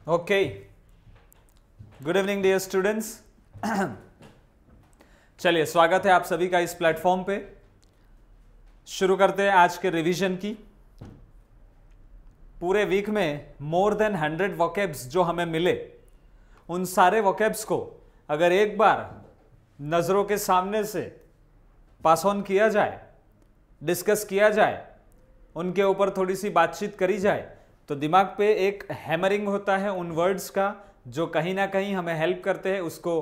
Okay, good evening dear students. चलिए, स्वागत है आप सभी का इस प्लेटफॉर्म पे। शुरू करते हैं आज के रिवीजन की। पूरे वीक में मोर देन 100 वोकैब्स जो हमें मिले, उन सारे वोकैब्स को अगर एक बार नज़रों के सामने से पास ऑन किया जाए, डिस्कस किया जाए, उनके ऊपर थोड़ी सी बातचीत करी जाए, तो दिमाग पे एक हैमरिंग होता है उन वर्ड्स का जो कहीं ना कहीं हमें हेल्प करते हैं उसको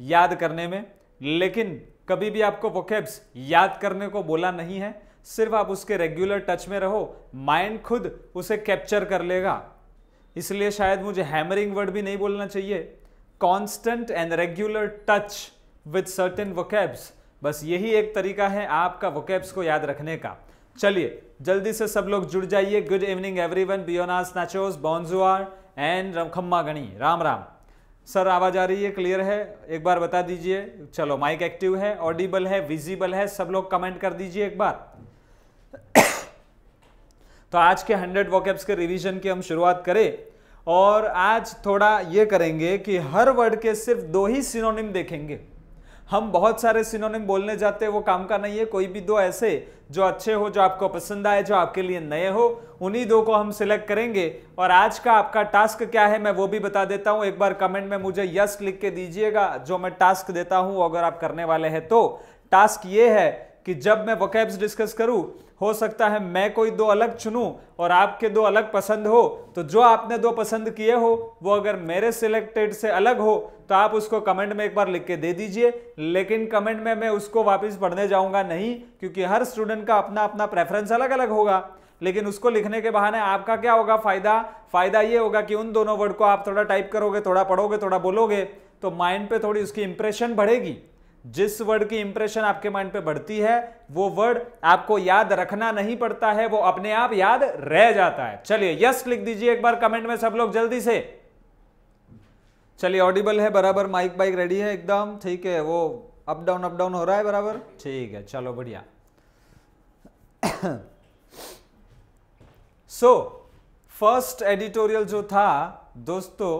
याद करने में। लेकिन कभी भी आपको वोकैब्स याद करने को बोला नहीं है, सिर्फ आप उसके रेगुलर टच में रहो, माइंड खुद उसे कैप्चर कर लेगा। इसलिए शायद मुझे हैमरिंग वर्ड भी नहीं बोलना चाहिए, constant and regular touch with certain vocabs, बस यही एक तरीका है आपका वोकैब्स को याद रखने का। चलिए जल्दी से सब लोग जुड़ जाइए। गुड इवनिंग एवरीवन, बियोनास नाचोस, बॉन्जुआर एंड खम्मा गणी, राम राम। सर आवाज आ रही है, क्लियर है? एक बार बता दीजिए। चलो, माइक एक्टिव है, ऑडिबल है, विजिबल है, सब लोग कमेंट कर दीजिए एक बार। तो आज के 100 वोकैब्स के रिवीजन की हम शुरुआत करें, और आज थोड़ा ये करेंगे कि हर वर्ड के सिर्फ 2 ही सिनोनिम देखेंगे। हम बहुत सारे सिनोनिम बोलने जाते हैं, वो काम का नहीं है। कोई भी 2 ऐसे जो अच्छे हो, जो आपको पसंद आए, जो आपके लिए नए हो, उन्हीं 2 को हम सिलेक्ट करेंगे। और आज का आपका टास्क क्या है मैं वो भी बता देता हूं। एक बार कमेंट में मुझे यस लिख के दीजिएगा जो मैं टास्क देता हूं, अगर आप करने वाले हैं तो। टास्क ये है कि जब मैं वोकैब्स डिस्कस करूं, हो सकता है मैं कोई 2 अलग चुनूं और आपके 2 अलग पसंद हो, तो जो आपने 2 पसंद किए हो वो अगर मेरे सिलेक्टेड से अलग हो तो आप उसको कमेंट में एक बार लिख के दे दीजिए। लेकिन कमेंट में मैं उसको वापस पढ़ने जाऊंगा नहीं, क्योंकि हर स्टूडेंट का अपना अपना प्रेफरेंस अलग अलग होगा। लेकिन उसको लिखने के बहाने आपका क्या होगा फायदा ये होगा कि उन दोनों वर्ड को आप थोड़ा टाइप करोगे, थोड़ा पढ़ोगे, थोड़ा बोलोगे, तो माइंड पे थोड़ी उसकी इंप्रेशन बढ़ेगी। जिस वर्ड की इंप्रेशन आपके माइंड पे बढ़ती है वो वर्ड आपको याद रखना नहीं पड़ता है, वो अपने आप याद रह जाता है। चलिए यस लिख दीजिए एक बार कमेंट में सब लोग जल्दी से। चलिए, ऑडिबल है बराबर, माइक बाइक रेडी है एकदम, ठीक है? वो अप डाउन हो रहा है बराबर, ठीक है, चलो बढ़िया। सो फर्स्ट एडिटोरियल जो था दोस्तों,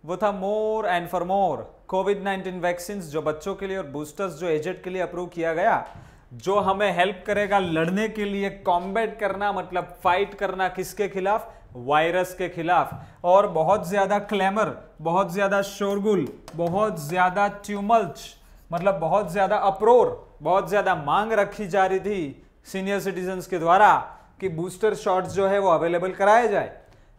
वो था more and for more. Covid vaccine जो बच्चों के लिए और बूस्टर्स जो एजेड के लिए अप्रूव किया गया, जो हमें हेल्प करेगा लड़ने के लिए, कॉम्बैट करना मतलब फाइट करना, किसके खिलाफ? वायरस के खिलाफ। और बहुत ज्यादा क्लेमर, बहुत ज्यादा शोरगुल, बहुत ज्यादा ट्यूमल्ट, मतलब बहुत ज्यादा अप्रोर, बहुत ज्यादा मांग रखी जा रही थी सीनियर सिटीजन्स के द्वारा कि बूस्टर शॉट्स जो है वो अवेलेबल कराया जाए।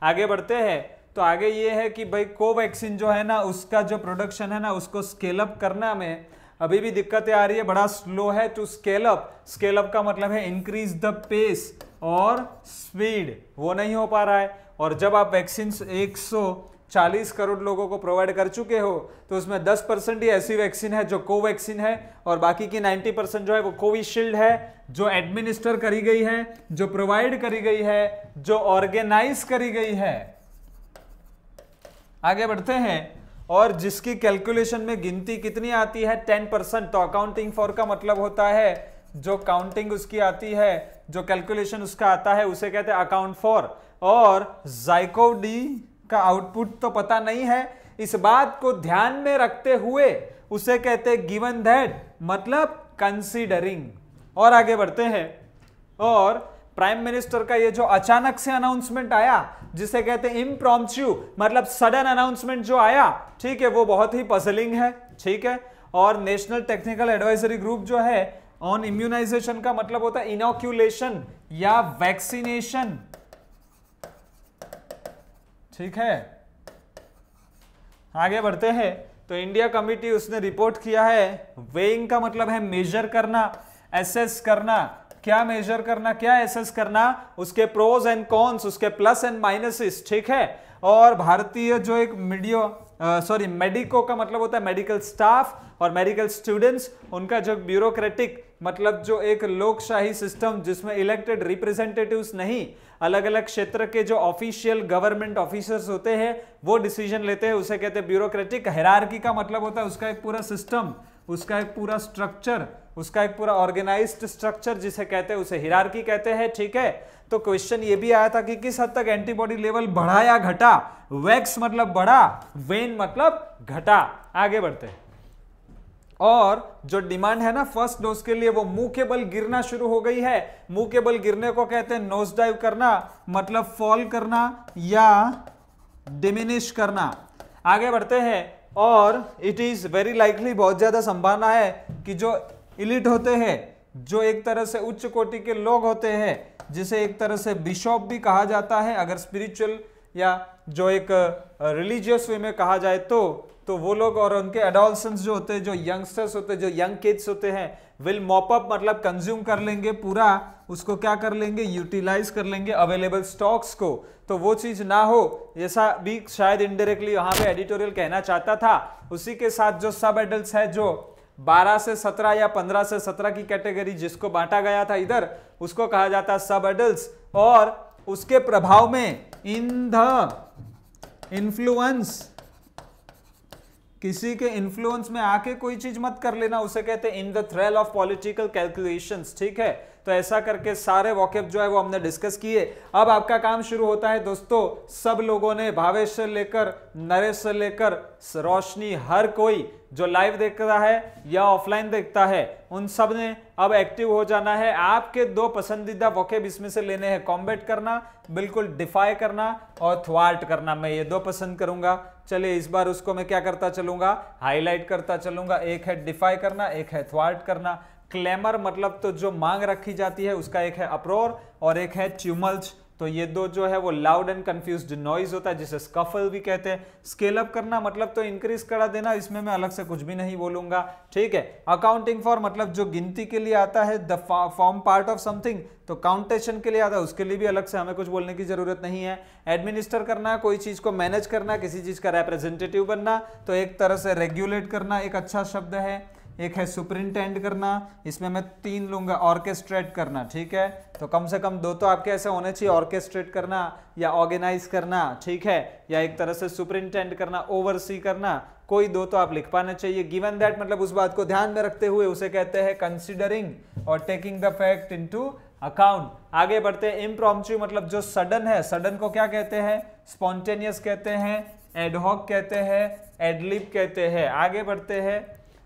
आगे बढ़ते हैं तो आगे ये है कि भाई कोवैक्सीन जो है ना, उसका जो प्रोडक्शन है ना, उसको स्केल अप करना में अभी भी दिक्कतें आ रही है, बड़ा स्लो है to scale up. Scale up का मतलब है इंक्रीज द पेस और स्पीड, वो नहीं हो पा रहा है। और जब आप वैक्सीन 140 करोड़ लोगों को प्रोवाइड कर चुके हो, तो उसमें 10% ही ऐसी वैक्सीन है जो कोवैक्सीन है, और बाकी की 90% जो है वो कोविशील्ड है, जो एडमिनिस्टर करी गई है, जो प्रोवाइड करी गई है, जो ऑर्गेनाइज करी गई है। आगे बढ़ते हैं, और जिसकी कैलकुलेशन में गिनती कितनी आती है? 10%। तो अकाउंटिंग फॉर का मतलब होता है जो काउंटिंग उसकी आती है, जो कैलकुलेशन उसका आता है, उसे कहते हैं अकाउंट फॉर। और ज़ाइकोव डी का आउटपुट तो पता नहीं है, इस बात को ध्यान में रखते हुए उसे कहते हैं गिवन दैट, मतलब कंसीडरिंग। और आगे बढ़ते हैं, और प्राइम मिनिस्टर का ये जो अचानक से अनाउंसमेंट आया, जिसे कहते हैं इम्प्रॉम्प्चू, मतलब सडन अनाउंसमेंट जो आया, ठीक है, वो बहुत ही पजलिंग है, ठीक है। और नेशनल टेक्निकल एडवाइजरी ग्रुप जो है ऑन इम्यूनाइजेशन का मतलब होता है इनोक्यूलेशन या वैक्सीनेशन, ठीक है। आगे बढ़ते हैं तो इंडिया कमिटी उसने रिपोर्ट किया है। वेइंग का मतलब है मेजर करना, एसेस करना। क्या मेजर करना, क्या एसेस करना? उसके प्रोज एंड कॉन्स, उसके प्लस एंड माइनसेस, ठीक है। और भारतीय जो एक मेडिको का मतलब होता है मेडिकल स्टाफ और मेडिकल स्टूडेंट्स, उनका जो ब्यूरोक्रेटिक मतलब जो एक लोकशाही सिस्टम जिसमें इलेक्टेड रिप्रेजेंटेटिव्स नहीं, अलग अलग क्षेत्र के जो ऑफिशियल गवर्नमेंट ऑफिसर्स होते हैं वो डिसीजन लेते हैं, उसे कहते हैं ब्यूरोक्रेटिक। हायरार्की का मतलब होता है उसका एक पूरा सिस्टम, उसका एक पूरा स्ट्रक्चर, उसका एक पूरा ऑर्गेनाइज्ड स्ट्रक्चर जिसे कहते हैं उसे हिरार्की कहते हैं, ठीक है। तो क्वेश्चन ये भी आया था कि किस हद तक एंटीबॉडी लेवल बढ़ा या घटा, वैक्स मतलब बढ़ा, वेन मतलब घटा। आगे बढ़ते हैं। और जो डिमांड है ना फर्स्ट डोज के लिए वो मुंह के बल गिरना शुरू हो गई है। मुंह के बल गिरने को कहते हैं नोज डाइव करना, मतलब फॉल करना या डिमिनिश करना। आगे बढ़ते हैं। और इट इज वेरी लाइकली, बहुत ज्यादा संभावना है कि जो इलिट होते हैं, जो एक तरह से उच्च कोटि के लोग होते हैं, जिसे एक तरह से बिशॉप भी कहा जाता है अगर स्पिरिचुअल या जो एक रिलीजियस वे में कहा जाए तो वो लोग और उनके एडोलसेंट्स जो होते हैं, जो यंगस्टर्स होते हैं, जो यंग किड्स होते हैं, विल मॉप अप मतलब कंज्यूम कर लेंगे पूरा, उसको क्या कर लेंगे, यूटिलाइज कर लेंगे अवेलेबल स्टॉक्स को। तो वो चीज ना हो, ऐसा भी शायद इनडायरेक्टली वहां पे एडिटोरियल कहना चाहता था। उसी के साथ जो सब एडल्ट्स है, जो 12 से 17 या 15 से 17 की कैटेगरी जिसको बांटा गया था इधर, उसको कहा जाता है सब एडल्ट्स। और उसके प्रभाव में इन द इन्फ्लुएंस, किसी के इन्फ्लुएंस में आके कोई चीज मत कर लेना, उसे कहते हैं in the thrall of political calculations, ठीक है। तो ऐसा करके सारे वॉकेब जो है वो हमने डिस्कस किए। अब आपका काम शुरू होता है दोस्तों। सब लोगों ने, भावेश से लेकर नरेश से लेकर रोशनी, हर कोई जो लाइव देखता है या ऑफलाइन देखता है, उन सब ने अब एक्टिव हो जाना है। आपके 2 पसंदीदा वॉकेब इसमें से लेने हैं, कॉम्बैट करना, बिल्कुल डिफाई करना, और थ्वार्ट करना। मैं ये 2 पसंद करूंगा। चलिए इस बार उसको मैं क्या करता चलूंगा, हाईलाइट करता चलूंगा। एक है डिफाई करना, एक है थ्वार्ट करना। क्लेमर मतलब तो जो मांग रखी जाती है उसका, एक है अप्रोर और एक है ट्यूमल्ट। तो ये 2 जो है वो लाउड एंड कंफ्यूज्ड नॉइज होता है, जिसे स्कफल भी कहते हैं। स्केल अप करना मतलब तो इंक्रीज करा देना, इसमें मैं अलग से कुछ भी नहीं बोलूंगा, ठीक है। अकाउंटिंग फॉर मतलब जो गिनती के लिए आता है, the form part of something, तो काउंटेशन के लिए आता है, उसके लिए भी अलग से हमें कुछ बोलने की जरूरत नहीं है। एडमिनिस्टर करना, कोई चीज को मैनेज करना, किसी चीज का रिप्रेजेंटेटिव बनना, तो एक तरह से रेगुलेट करना एक अच्छा शब्द है। एक है सुपरिंटेंड करना, इसमें मैं 3 लूंगा, ऑर्केस्ट्रेट करना, ठीक है। तो कम से कम 2 तो आपके ऐसे होने चाहिए, ऑर्केस्ट्रेट करना या ऑर्गेनाइज करना, ठीक है, या एक तरह से सुपरिंटेंड करना, ओवरसी करना, कोई 2 तो आप लिख पाने चाहिए। गिवन दैट मतलब उस बात को ध्यान में रखते हुए, उसे कहते हैं कंसिडरिंग और taking the fact into account. आगे बढ़ते हैं। इम्प्रॉम्प्टू मतलब जो सडन है, सडन को क्या कहते हैं, स्पॉन्टेनियस कहते हैं, एडहॉक कहते हैं, एडलिब कहते हैं। आगे बढ़ते हैं।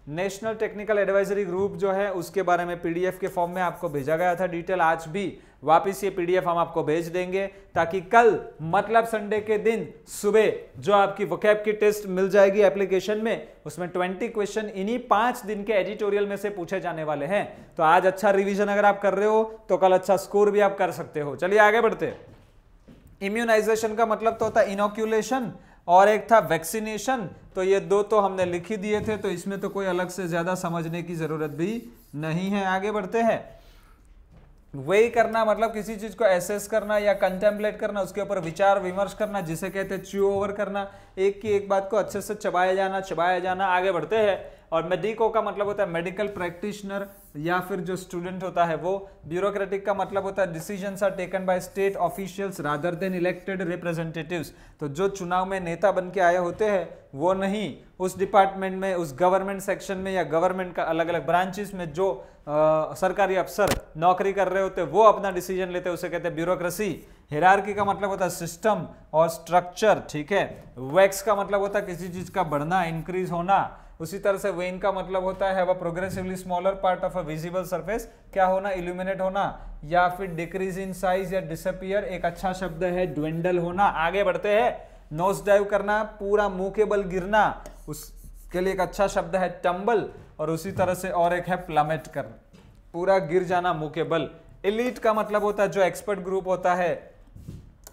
नेशनल टेक्निकल एडवाइजरी ग्रुप जो है उसके बारे में पीडीएफ के फॉर्म में आपको भेजा गया था डिटेल। आज भी वापस ये पीडीएफ हम आपको भेज देंगे, ताकि कल मतलब संडे के दिन सुबह जो आपकी वोकैब की टेस्ट मिल जाएगी एप्लीकेशन में, उसमें 20 क्वेश्चन इन्हीं 5 दिन के एडिटोरियल में से पूछे जाने वाले हैं। तो आज अच्छा रिवीजन अगर आप कर रहे हो तो कल अच्छा स्कोर भी आप कर सकते हो। चलिए आगे बढ़ते हैं। इम्यूनाइजेशन का मतलब तो होता है इनोक्यूलेशन, और एक था वैक्सीनेशन। तो ये 2 तो हमने लिख ही दिए थे, तो इसमें तो कोई अलग से ज्यादा समझने की जरूरत भी नहीं है। आगे बढ़ते हैं। वेई करना मतलब किसी चीज को एसेस करना या कंटेम्पलेट करना, उसके ऊपर विचार विमर्श करना, जिसे कहते हैं च्यू ओवर करना, एक की एक बात को अच्छे से चबाया जाना। आगे बढ़ते हैं। और मेडिको का मतलब होता है मेडिकल प्रैक्टिशनर या फिर जो स्टूडेंट होता है वो। ब्यूरोक्रेटिक का मतलब होता है decisions are taken by state officials rather than elected representatives. तो जो चुनाव में नेता बन के आए होते हैं वो नहीं, उस डिपार्टमेंट में, उस गवर्नमेंट सेक्शन में या गवर्नमेंट का अलग अलग ब्रांचेस में जो सरकारी अफसर नौकरी कर रहे होते हैं वो अपना डिसीजन लेते हैं, उसे कहते हैं ब्यूरोक्रेसी। हिरार्की का मतलब होता है सिस्टम और स्ट्रक्चर, ठीक है। वैक्स का मतलब होता है किसी चीज का बढ़ना, इंक्रीज होना। उसी तरह से वेन का मतलब होता है वो progressively smaller part of a visible surface, क्या होना, इल्यूमिनेट होना, या फिर डिक्रीज इन साइज या डिसअपियर, एक अच्छा शब्द है ड्वेंडल होना। आगे बढ़ते हैं। नोज डाइव करना, पूरा मुंह के बल गिरना, उसके लिए एक अच्छा शब्द है टम्बल। और उसी तरह से और एक है प्लमेट करना, पूरा गिर जाना मुंह के बल। एलीट का मतलब होता है जो एक्सपर्ट ग्रुप होता है,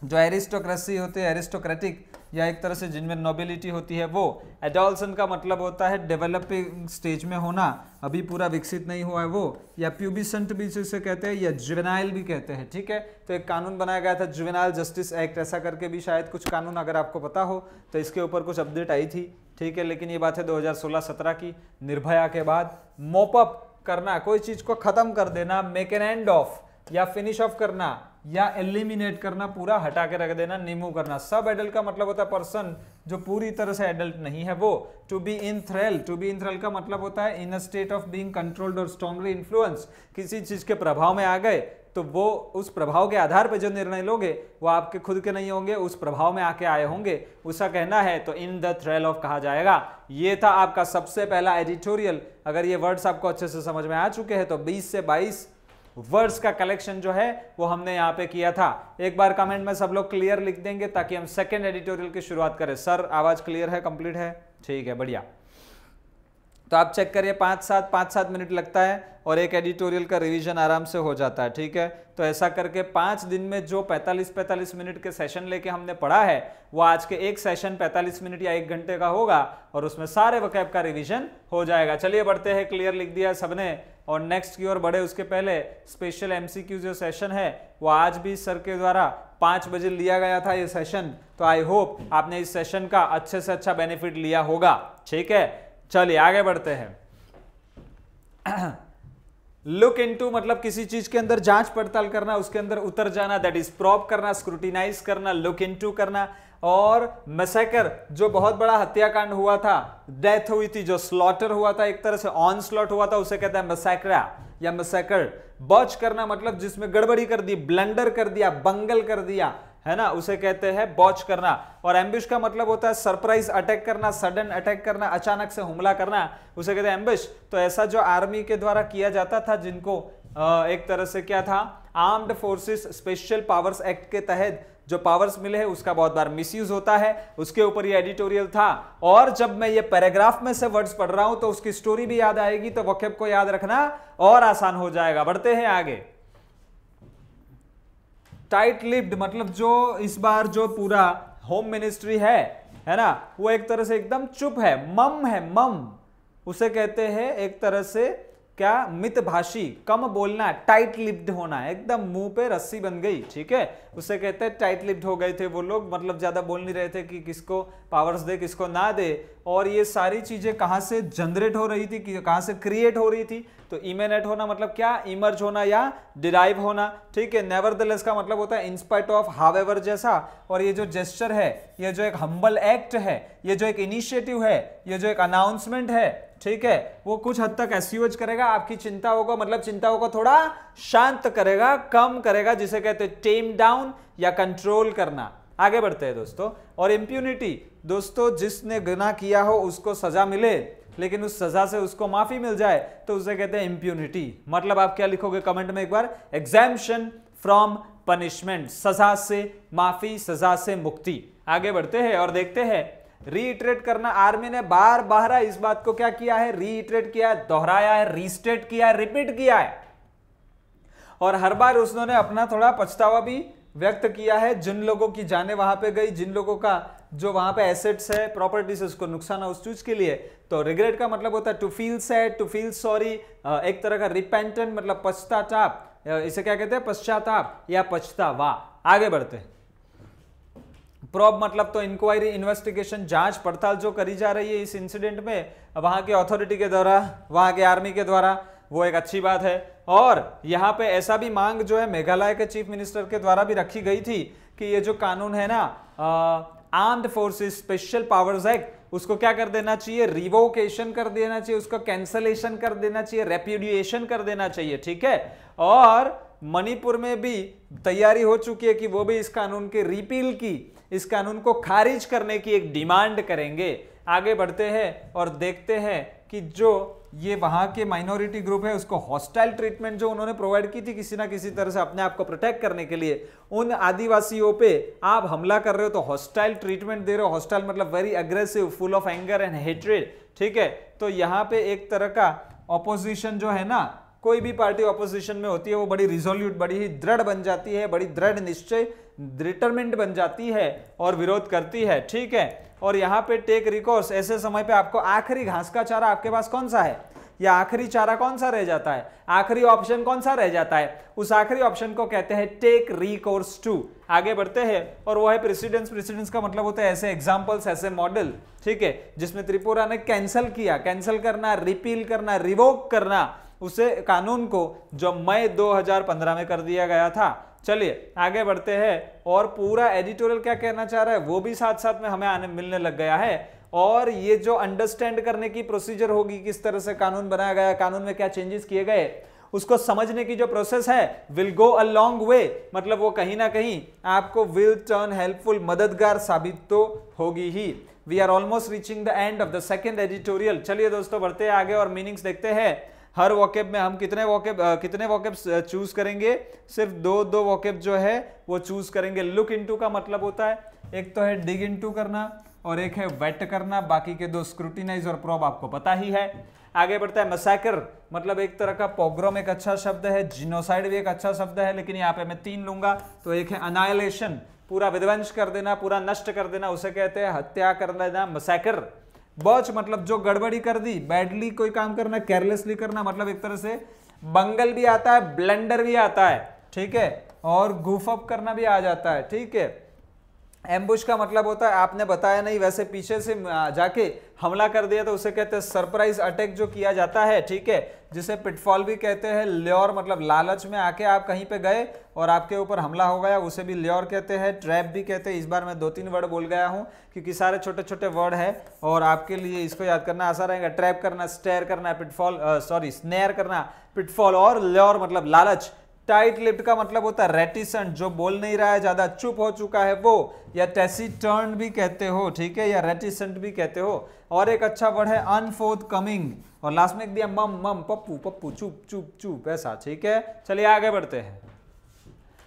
जो एरिस्टोक्रेसी होती है, एरिस्टोक्रेटिक, या एक तरह से जिनमें नोबिलिटी होती है वो। एडोलसन का मतलब होता है डेवलपिंग स्टेज में होना, अभी पूरा विकसित नहीं हुआ है वो। या प्यूबिसेंट भी इसे कहते हैं, या जुवेनाइल भी कहते हैं, ठीक है। तो एक कानून बनाया गया था जुवेनाइल जस्टिस एक्ट, ऐसा करके भी शायद कुछ कानून अगर आपको पता हो तो इसके ऊपर कुछ अपडेट आई थी, ठीक है। लेकिन ये बात है 2016-17 की, निर्भया के बाद। मोप अप करना, कोई चीज को खत्म कर देना, मेक एन एंड ऑफ, या फिनिश ऑफ करना या एलिमिनेट करना, पूरा हटा के रख देना, निमूव करना। सब एडल्ट का मतलब होता है पर्सन जो पूरी तरह से एडल्ट नहीं है वो। To be in thrill, to be in thrill का मतलब होता है in a state of being controlled और स्ट्रांगली इन्फ्लुएंस, किसी चीज के प्रभाव में आ गए तो वो उस प्रभाव के आधार पर जो निर्णय लोगे वो आपके खुद के नहीं होंगे, उस प्रभाव में आके आए होंगे, उसका कहना है तो इन द थ्रिल ऑफ कहा जाएगा। ये था आपका सबसे पहला एडिटोरियल। अगर ये वर्ड्स आपको अच्छे से समझ में आ चुके हैं तो 20 से 22 वर्ड्स का कलेक्शन जो है वो हमने यहाँ पे किया था। एक बार कमेंट में सब लोग क्लियर लिख देंगे ताकि हम सेकंड एडिटोरियल की शुरुआत करें। सर आवाज क्लियर है, कंप्लीट है? ठीक है, बढ़िया। तो आप चेक करिए, 5-7 मिनट लगता है और एक एडिटोरियल का रिवीजन आराम से हो जाता है। ठीक है, तो ऐसा करके 5 दिन में जो 45-45 मिनट के सेशन लेके हमने पढ़ा है वो आज के एक सेशन 45 मिनट या 1 घंटे का होगा और उसमें सारे वोकैब का रिवीजन हो जाएगा। चलिए बढ़ते हैं, क्लियर लिख दिया सबने और नेक्स्ट की ओर बढ़े। उसके पहले स्पेशल एमसीक्यू जो सेशन है वो आज भी सर के द्वारा 5 बजे लिया गया था ये सेशन, तो आई होप आपने इस सेशन का अच्छे से अच्छा बेनिफिट लिया होगा। ठीक है, चलिए आगे बढ़ते हैं। लुक इनटू मतलब किसी चीज के अंदर जांच पड़ताल करना, उसके अंदर उतर जाना, दैट इज प्रॉब करना, स्क्रूटिनाइज करना, लुक इनटू करना। और मैसेकर जो बहुत बड़ा हत्याकांड हुआ था, डेथ हुई थी, जो स्लॉटर हुआ था, एक तरह से ऑन स्लॉट हुआ था, उसे कहते हैं मैसेकरा या मैसेकर। बॉच करना मतलब जिसमें गड़बड़ी कर दी, ब्लंडर कर दिया, बंगल कर दिया, है ना, उसे कहते हैं बॉच करना। और एम्बिश का मतलब होता है सरप्राइज अटैक करना, सडन अटैक करना, अचानक से हमला करना, उसे कहते हैं एम्बिश। तो ऐसा जो आर्मी के द्वारा किया जाता था, जिनको एक तरह से क्या था, armed forces special powers act के तहत जो पावर्स मिले हैं उसका बहुत बार मिसयूज होता है, उसके ऊपर ये एडिटोरियल था। और जब मैं ये पैराग्राफ में से वर्ड्स पढ़ रहा हूं तो उसकी स्टोरी भी याद आएगी, तो वोकैब को याद रखना और आसान हो जाएगा। बढ़ते हैं आगे। टाइट लिप्ड मतलब जो इस बार जो पूरा होम मिनिस्ट्री है ना, वो एक तरह से एकदम चुप है, मम है, मम उसे कहते हैं एक तरह से क्या, मितभाषी, कम बोलना, टाइट लिप्ड होना, एकदम मुंह पे रस्सी बन गई। ठीक है, उसे कहते हैं टाइट लिप्ड हो गए थे वो लोग, मतलब ज्यादा बोल नहीं रहे थे कि किसको पावर्स दे किसको ना दे। और ये सारी चीजें कहां से जनरेट हो रही थी, कहां से क्रिएट हो रही थी, तो इमेनेट होना मतलब क्या, इमर्ज होना या डिराइव होना। ठीक है, नेवरदलेस का मतलब होता है इंस्पाइट ऑफ, हावेवर जैसा। और ये जो जेस्चर है, ये जो एक हम्बल एक्ट है, ये जो एक इनिशिएटिव है, ये जो एक अनाउंसमेंट है, ठीक है, वो कुछ हद तक एस्यूज करेगा आपकी चिंताओं को, मतलब चिंताओं को थोड़ा शांत करेगा, कम करेगा, जिसे कहते हैं टेम डाउन या कंट्रोल करना। आगे बढ़ते हैं दोस्तों। और इंप्यूनिटी दोस्तों, जिसने गुनाह किया हो उसको सजा मिले लेकिन उस सजा से उसको माफी मिल जाए तो उसे कहते हैं इंप्यूनिटी। मतलब आप क्या लिखोगे कमेंट में एक बार, एग्जेम्पशन फ्रॉम पनिशमेंट, सजा से माफी, सजा से मुक्ति। आगे बढ़ते हैं और देखते हैं। रीइटरेट करना, आर्मी ने बार बार इस बात को क्या किया है, रीइटरेट किया है, दोहराया है, रीस्टेट किया है, रिपीट किया है। और हर बार उसने अपना थोड़ा पछतावा भी व्यक्त किया है। जिन लोगों की जाने वहां पे गई, जिन लोगों का जो वहां पे एसेट्स है, प्रॉपर्टीज है, उसको नुकसान है उस चीज के लिए। तो रिग्रेट का मतलब होता है to feel sad, to feel sorry, एक तरह का रिपेंटेंट मतलब पश्चाताप, इसे क्या कहते हैं, पश्चाताप या पछतावा। आगे बढ़ते हैं। प्रॉब मतलब तो इंक्वायरी, इन्वेस्टिगेशन, जांच पड़ताल जो करी जा रही है इस इंसिडेंट में वहां के अथॉरिटी के द्वारा, वहां के आर्मी के द्वारा, वो एक अच्छी बात है। और यहाँ पे ऐसा भी मांग जो है मेघालय के चीफ मिनिस्टर के द्वारा भी रखी गई थी कि ये जो कानून है ना, armed forces special powers act, उसको क्या कर देना चाहिए, रिवोकेशन कर देना चाहिए, उसका कैंसलेशन कर देना चाहिए, रेप्यूडिएशन कर देना चाहिए। ठीक है, और मणिपुर में भी तैयारी हो चुकी है कि वो भी इस कानून के रिपील की, इस कानून को खारिज करने की एक डिमांड करेंगे। आगे बढ़ते हैं और देखते हैं कि जो ये वहां के माइनॉरिटी ग्रुप है उसको हॉस्टाइल ट्रीटमेंट जो उन्होंने प्रोवाइड की थी किसी ना किसी तरह से अपने आप को प्रोटेक्ट करने के लिए, उन आदिवासियों पे आप हमला कर रहे हो तो हॉस्टाइल ट्रीटमेंट दे रहे हो। हॉस्टाइल मतलब very aggressive, full of anger and hatred. ठीक है, तो यहाँ पे एक तरह का ऑपोजिशन जो है ना, कोई भी पार्टी ऑपोजिशन में होती है वो बड़ी रिजोल्यूट, बड़ी ही दृढ़ बन जाती है, बड़ी दृढ़ निश्चय, डिटरमिन्ड बन जाती है और विरोध करती है। ठीक है, और यहाँ पे टेक रिकोर्स, ऐसे समय पे आपको आखिरी घास का चारा आपके पास कौन सा है, या आखिरी चारा कौन सा रह जाता है, आखिरी ऑप्शन कौन सा रह जाता है, उस आखिरी ऑप्शन को कहते हैं टेक रिकोर्स टू। आगे बढ़ते हैं और वो है प्रेसिडेंस। प्रेसिडेंस का मतलब होता है ऐसे एग्जांपल्स, ऐसे मॉडल। ठीक है, जिसमें त्रिपुरा ने कैंसिल किया, कैंसिल करना, रिपील करना, रिवोक करना, उसे कानून को जो मई 2015 में कर दिया गया था। चलिए आगे बढ़ते हैं और पूरा एडिटोरियल क्या कहना चाह रहा है वो भी साथ साथ में हमें आने मिलने लग गया है। और ये जो अंडरस्टैंड करने की प्रोसीजर होगी, किस तरह से कानून बनाया गया, कानून में क्या चेंजेस किए गए, उसको समझने की जो प्रोसेस है will go a long way, मतलब वो कहीं ना कहीं आपको विल टर्न हेल्पफुल, मददगार साबित तो होगी ही। We are almost reaching the end of the second editorial. चलिए दोस्तों बढ़ते हैं आगे और मीनिंग्स देखते हैं। हर वोकेब में हम कितने वोकेब्स चूज करेंगे, सिर्फ दो वोकेब जो है वो चूज करेंगे। लुक इनटू का मतलब होता है, एक तो है डिग इनटू करना और एक है वेट करना, बाकी के दो स्क्रूटिनाइज और प्रोब आपको पता ही है। आगे बढ़ता है मैसेकर, मतलब एक तरह का पोग्रोम एक अच्छा शब्द है, जिनोसाइड भी एक अच्छा शब्द है, लेकिन यहाँ पे मैं 3 लूंगा। तो एक है अनाइलेशन, पूरा विध्वंस कर देना, पूरा नष्ट कर देना, उसे कहते हैं हत्या कर देना, मैसेकर। बॉच मतलब जो गड़बड़ी कर दी, बैडली कोई काम करना, केयरलेसली करना, मतलब एक तरह से बंगल भी आता है, ब्लंडर भी आता है, ठीक है, और गुफ अप करना भी आ जाता है, ठीक है। एम्बुश का मतलब होता है आपने बताया नहीं वैसे पीछे से जाके हमला कर दिया, तो उसे कहते हैं सरप्राइज अटैक जो किया जाता है, ठीक है, जिसे पिटफॉल भी कहते हैं। ल्योर मतलब लालच में आके आप कहीं पे गए और आपके ऊपर हमला हो गया, उसे भी ल्योर कहते हैं। ट्रैप भी कहते हैं। इस बार मैं 2-3 वर्ड बोल गया हूं क्योंकि सारे छोटे छोटे वर्ड है और आपके लिए इसको याद करना आसान रहेगा। ट्रैप करना, स्टेयर करना, पिटफॉल स्नेयर करना, पिटफॉल, और ल्योर मतलब लालच। टाइट लिप्ड का मतलब होता है रेटिसेंट, जो बोल नहीं रहा है, ज्यादा चुप हो चुका है वो, या टेसिटर्न भी कहते हो, ठीक है, या रेटिसेंट भी कहते हो। और एक अच्छा वर्ड है अनफोर्थ कमिंग, और लास्ट में एक दिया मम मम, पप्पू पप्पू, चुप चुप चुप, ऐसा, ठीक है। चलिए आगे बढ़ते हैं।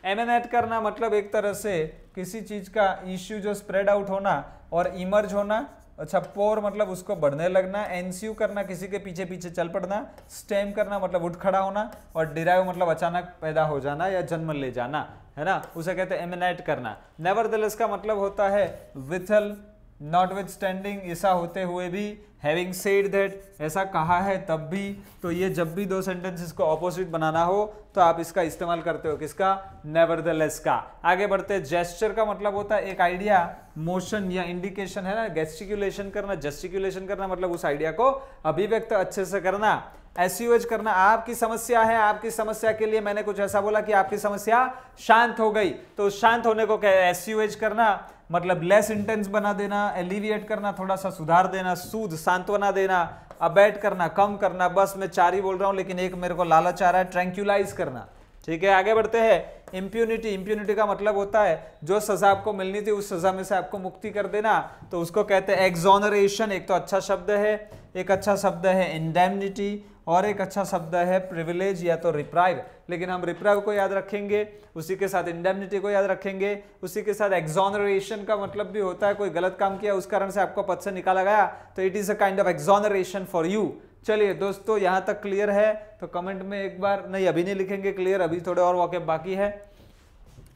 एमिनेट करना मतलब एक तरह से किसी चीज का इश्यू जो स्प्रेड आउट होना और इमर्ज होना। अच्छा, पोर मतलब उसको बढ़ने लगना। एनस्यू करना किसी के पीछे पीछे चल पड़ना। स्टेम करना मतलब उठ खड़ा होना। और डिराइव मतलब अचानक पैदा हो जाना या जन्म ले जाना, है ना, उसे कहते हैं एमिनेट करना। नेवरदलेस का मतलब होता है विथल, नॉटविथस्टैंडिंग, ऐसा होते हुए भी, हैविंग सेड दैट, ऐसा कहा है तब भी। तो ये जब भी 2 सेंटेंसेस को ऑपोजिट बनाना हो तो आप इसका इस्तेमाल करते हो, किसका, नेवरदलेस का। आगे बढ़ते हैं। जेस्चर का मतलब होता है एक आइडिया, मोशन या इंडिकेशन, है ना, गेस्टिकुलेशन करना, जेस्टिकुलेशन करना मतलब उस आइडिया को अभिव्यक्त अच्छे से करना। एसयूएच करना, आपकी समस्या है, आपकी समस्या के लिए मैंने कुछ ऐसा बोला कि आपकी समस्या शांत हो गई, तो शांत होने को क्या है, एसयूएच करना, मतलब लेस इंटेंस बना देना। एलिविएट करना, थोड़ा सा सुधार देना। सूद, सांत्वना देना। अबैट करना, कम करना। बस मैं 4 ही बोल रहा हूं लेकिन एक मेरे को लालच आ रहा है, ट्रैंक्युलाइज करना, ठीक है। आगे बढ़ते हैं। इम्प्यूनिटी, इम्प्यूनिटी का मतलब होता है जो सजा आपको मिलनी थी उस सजा में से आपको मुक्ति कर देना, तो उसको कहते हैं एक्सोनरेशन, एक तो अच्छा शब्द है। एक अच्छा शब्द है इंडेमनिटी, और एक अच्छा शब्द है प्रिविलेज या तो रिप्राइव, लेकिन हम रिप्राइव को याद रखेंगे, उसी के साथ इंडेमनिटी को याद रखेंगे, उसी के साथ एक्सोनरेशन का मतलब भी होता है कोई गलत काम किया उस कारण से आपको पद से निकाला गया, तो it is a kind of exoneration for you. चलिए दोस्तों, यहां तक क्लियर है तो कमेंट में एक बार, नहीं अभी नहीं लिखेंगे क्लियर, अभी थोड़े और वाक्य बाकी है।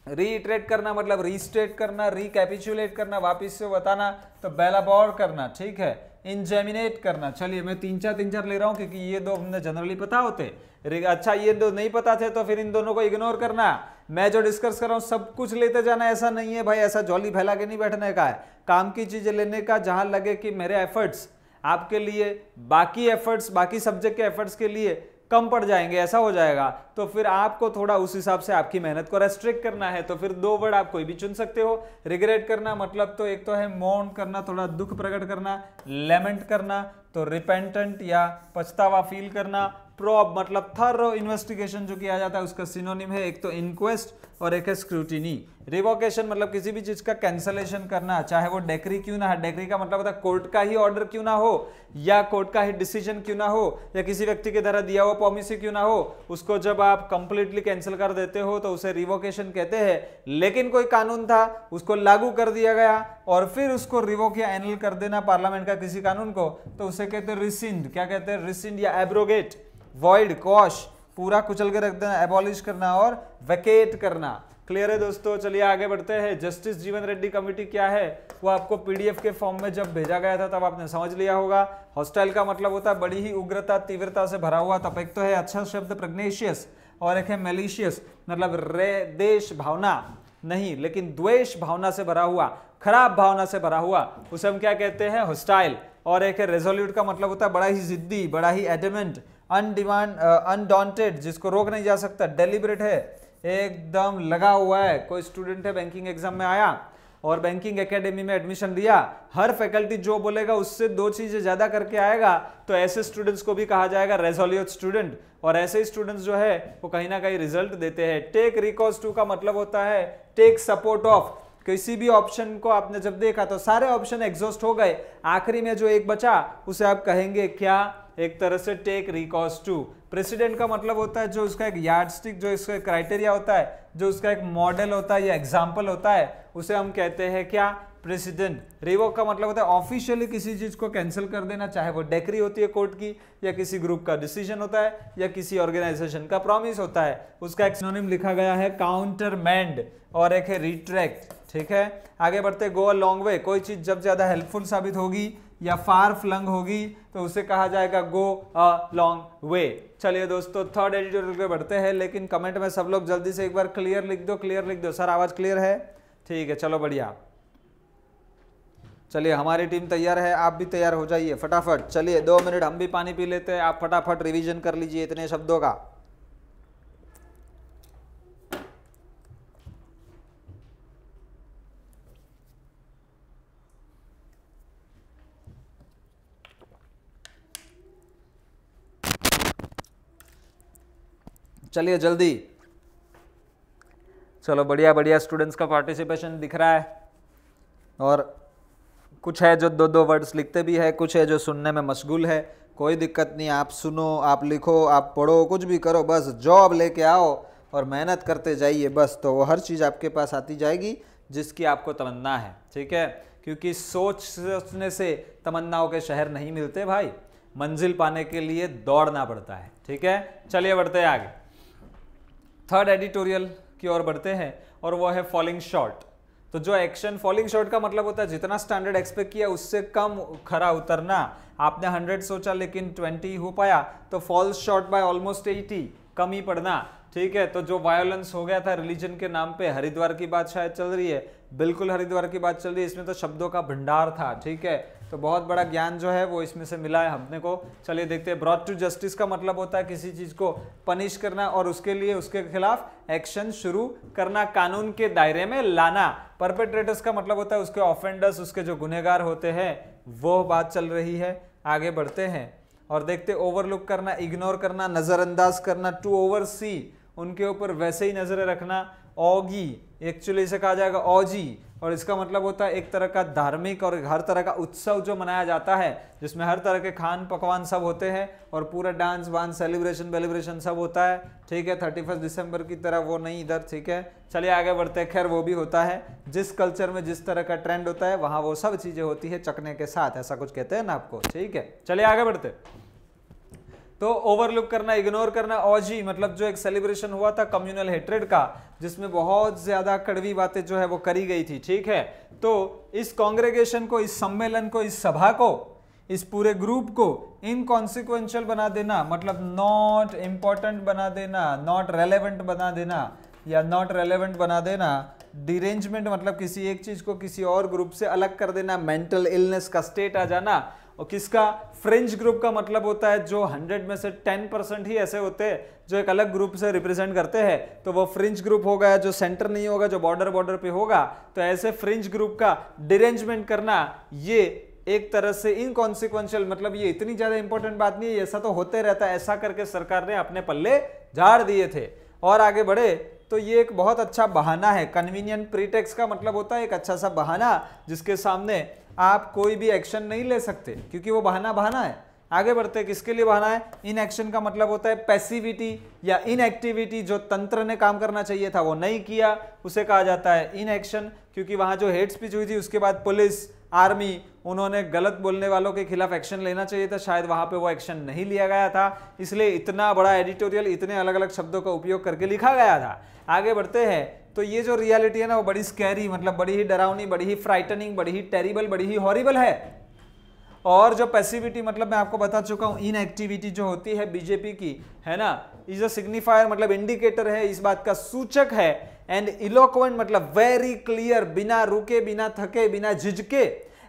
रीइटरेट करना मतलब रीस्टेट करना, रिकैपिचुलेट करना, वापिस से बताना, तो बेलाबोर करना, ठीक है। इंजेमिनेट करना, चलिए मैं 3-4 ले रहा हूं क्योंकि ये 2 हमने जनरली पता होते। अच्छा, ये 2 नहीं पता थे तो फिर इन दोनों को इग्नोर करना। मैं जो डिस्कस कर रहा हूं सब कुछ लेते जाना, ऐसा नहीं है भाई, ऐसा जॉली फैला के नहीं बैठने का है, काम की चीजें लेने का, जहां लगे कि मेरे एफर्ट्स आपके लिए बाकी एफर्ट्स, बाकी सब्जेक्ट के एफर्ट्स के लिए कम पड़ जाएंगे, ऐसा हो जाएगा, तो फिर आपको थोड़ा उस हिसाब से आपकी मेहनत को रेस्ट्रिक्ट करना है। तो फिर 2 वर्ड आप कोई भी चुन सकते हो। रिग्रेट करना मतलब तो एक तो है मौन करना, थोड़ा दुख प्रकट करना। लेमेंट करना तो रिपेंटेंट या पछतावा फील करना। प्रोब मतलब थॉरो इन्वेस्टिगेशन जो किया जाता है उसका सिनोनिम है, एक तो इंक्वेस्ट और एक है स्क्रूटिनी। रिवोकेशन मतलब किसी भी चीज का कैंसलेशन करना, चाहे वो डेक्री क्यों ना है। डेक्री का मतलब होता है कोर्ट का ही ऑर्डर क्यों ना हो, या कोर्ट का ही डिसीजन क्यों ना हो, या किसी व्यक्ति के द्वारा दिया हुआ पॉलिसी क्यों ना हो, उसको जब आप कंप्लीटली कैंसिल कर देते हो तो उसे रिवोकेशन कहते हैं। लेकिन कोई कानून था, उसको लागू कर दिया गया और फिर उसको रिवोक या एनल कर देना पार्लियामेंट का किसी कानून को, तो उसे कहते हैं रिसिंड। क्या कहते हैं, रिसिंड या एब्रोगेट। वॉइड, कॉश, पूरा कुचल के रख देना, एबॉलिश करना और वैकेट करना। क्लियर है दोस्तों, चलिए आगे बढ़ते हैं। जस्टिस जीवन रेड्डी कमेटी क्या है वो आपको पीडीएफ के फॉर्म में जब भेजा गया था तब आपने समझ लिया होगा। हॉस्टाइल का मतलब होता है बड़ी ही उग्रता, तीव्रता से भरा हुआ। तब एक तो है अच्छा शब्द प्रेग्नेशियस और एक है मेलिशियस, मतलब देश भावना नहीं लेकिन द्वेष भावना से भरा हुआ, खराब भावना से भरा हुआ, उसे हम क्या कहते हैं, हॉस्टाइल। और एक है रेजोल्यूट का मतलब होता है बड़ा ही जिद्दी, बड़ा ही एडमेंट। अनडॉन्टेड जिसको रोक नहीं जा सकता, डेलिबरेट है, एकदम लगा हुआ है। कोई स्टूडेंट है बैंकिंग एग्जाम में आया और बैंकिंग एकेडमी में एडमिशन लिया, हर फैकल्टी जो बोलेगा उससे 2 चीजें ज्यादा करके आएगा, तो ऐसे स्टूडेंट्स को भी कहा जाएगा रेजोल्यूट स्टूडेंट। और ऐसे स्टूडेंट्स जो है वो कहीं ना कहीं रिजल्ट देते हैं। टेक रिकॉर्स टू का मतलब होता है टेक सपोर्ट ऑफ। किसी भी ऑप्शन को आपने जब देखा तो सारे ऑप्शन एग्जॉस्ट हो गए, आखिरी में जो एक बचा उसे आप कहेंगे क्या, एक तरह से टेक रिकॉर्स टू। प्रेसिडेंट का मतलब होता है जो उसका एक यार्डस्टिक, जो इसका क्राइटेरिया होता है, जो उसका एक मॉडल होता है या एग्जाम्पल होता है, उसे हम कहते हैं क्या, प्रेसिडेंट। रिवोक का मतलब होता है ऑफिशियली किसी चीज को कैंसिल कर देना, चाहे वो डेक्री होती है कोर्ट की, या किसी ग्रुप का डिसीजन होता है, या किसी ऑर्गेनाइजेशन का प्रॉमिस होता है। उसका एक सिनोनिम लिखा गया है काउंटरमैंड और एक है रिट्रैक्ट। ठीक है, आगे बढ़ते, गो अ लॉन्ग वे। कोई चीज जब ज्यादा हेल्पफुल साबित होगी या फार फ्लंग होगी तो उसे कहा जाएगा गो अ लॉन्ग वे। चलिए दोस्तों थर्ड एडिटोरियल पे बढ़ते हैं, लेकिन कमेंट में सब लोग जल्दी से एक बार क्लियर लिख दो, क्लियर लिख दो। सर आवाज क्लियर है? ठीक है, चलो बढ़िया। चलिए हमारी टीम तैयार है, आप भी तैयार हो जाइए फटाफट। चलिए 2 मिनट हम भी पानी पी लेते हैं, आप फटाफट रिवीजन कर लीजिए इतने शब्दों का। चलिए जल्दी, चलो बढ़िया बढ़िया। स्टूडेंट्स का पार्टिसिपेशन दिख रहा है, और कुछ है जो 2-2 वर्ड्स लिखते भी है, कुछ है जो सुनने में मशगूल है। कोई दिक्कत नहीं, आप सुनो, आप लिखो, आप पढ़ो, कुछ भी करो, बस जॉब लेके आओ और मेहनत करते जाइए बस, तो वो हर चीज़ आपके पास आती जाएगी जिसकी आपको तमन्ना है। ठीक है, क्योंकि सोचने से तमन्नाओं के शहर नहीं मिलते भाई, मंजिल पाने के लिए दौड़ना पड़ता है। ठीक है, चलिए बढ़ते हैं आगे, थर्ड एडिटोरियल की ओर बढ़ते हैं, और वो है फॉलिंग शॉर्ट। तो जो एक्शन, फॉलिंग शॉर्ट का मतलब होता है जितना स्टैंडर्ड एक्सपेक्ट किया उससे कम खरा उतरना। आपने 100 सोचा लेकिन 20 हो पाया, तो फॉल्स शॉर्ट बाय ऑलमोस्ट 80, कम ही पड़ना। ठीक है, तो जो वायोलेंस हो गया था रिलीजन के नाम पे, हरिद्वार की बात शायद चल रही है, बिल्कुल हरिद्वार की बात चल रही है, इसमें तो शब्दों का भंडार था। ठीक है, तो बहुत बड़ा ज्ञान जो है वो इसमें से मिला है हमने को। चलिए देखते हैं, ब्रॉट टू जस्टिस का मतलब होता है किसी चीज को पनिश करना और उसके लिए उसके खिलाफ एक्शन शुरू करना, कानून के दायरे में लाना। परपेट्रेटर्स का मतलब होता है उसके ऑफेंडर्स, उसके जो गुनहगार होते हैं, वो बात चल रही है। आगे बढ़ते हैं और देखते, ओवरलुक करना, इग्नोर करना, नजरअंदाज करना, टू ओवरसी, उनके ऊपर वैसे ही नजरें रखना। ऑगी, एक्चुअली इसे कहा जाएगा ऑजी, और इसका मतलब होता है एक तरह का धार्मिक और हर तरह का उत्सव जो मनाया जाता है, जिसमें हर तरह के खान पकवान सब होते हैं और पूरा डांस वांस सेलिब्रेशन वेलिब्रेशन सब होता है। ठीक है, 31 दिसंबर की तरह वो नहीं इधर। ठीक है, चलिए आगे बढ़ते हैं। खैर वो भी होता है, जिस कल्चर में जिस तरह का ट्रेंड होता है वहां वो सब चीजें होती है चकने के साथ, ऐसा कुछ कहते हैं ना आपको। ठीक है, चलिए आगे बढ़ते। तो ओवरलुक करना, इग्नोर करना, ऑजी मतलब जो एक सेलिब्रेशन हुआ था कम्युनल हेट्रेड का, जिसमें बहुत ज्यादा कड़वी बातें जो है वो करी गई थी। ठीक है, तो इस कांग्रेगेशन को, इस सम्मेलन को, इस सभा को, इस पूरे ग्रुप को इनकॉन्सिक्वेंशियल बना देना, मतलब नॉट इंपॉर्टेंट बना देना, नॉट रेलेवेंट बना देना, या नॉट रेलेवेंट बना देना। डिरेंजमेंट मतलब किसी एक चीज को किसी और ग्रुप से अलग कर देना, मेंटल इलनेस का स्टेट आ जाना। और किसका, फ्रिंज ग्रुप का मतलब होता है जो 100 में से 10% ही ऐसे होते हैं जो एक अलग ग्रुप से रिप्रेजेंट करते हैं, तो वो फ्रिंज ग्रुप हो गया, जो सेंटर नहीं होगा, जो बॉर्डर पे होगा। तो ऐसे फ्रिंज ग्रुप का डिरेंजमेंट करना, ये एक तरह से इनकॉन्सिक्वेंशियल, मतलब ये इतनी ज्यादा इंपॉर्टेंट बात नहीं है, ऐसा तो होते रहता है, ऐसा करके सरकार ने अपने पल्ले झाड़ दिए थे। और आगे बढ़े तो ये एक बहुत अच्छा बहाना है। कन्वीनियंट प्रीटेक्स्ट का मतलब होता है एक अच्छा सा बहाना जिसके सामने आप कोई भी एक्शन नहीं ले सकते, क्योंकि वो बहाना है। आगे बढ़ते, किसके लिए बहाना है? इन एक्शन का मतलब होता है पैसिविटी या इनएक्टिविटी, जो तंत्र ने काम करना चाहिए था वो नहीं किया, उसे कहा जाता है इन एक्शन। क्योंकि वहां जो हेट स्पीच हुई थी उसके बाद पुलिस, आर्मी, उन्होंने गलत बोलने वालों के खिलाफ एक्शन लेना चाहिए था, शायद वहां पे वो एक्शन नहीं लिया गया था, इसलिए इतना बड़ा एडिटोरियल इतने अलग अलग शब्दों का उपयोग करके लिखा गया था। आगे बढ़ते हैं, तो ये जो रियलिटी है ना वो बड़ी स्कैरी, मतलब बड़ी ही डरावनी, बड़ी ही फ्राइटनिंग, बड़ी ही टेरिबल, बड़ी ही हॉरिबल है। और जो पैसिविटी मतलब मैं आपको बता चुका हूं, इनएक्टिविटी जो होती है बीजेपी की, है ना, इज अ सिग्निफायर, मतलब इंडिकेटर है, इस बात का सूचक है। एंड इलोक्वेंट मतलब वेरी क्लियर, बिना रुके, बिना थके, बिना झिझके।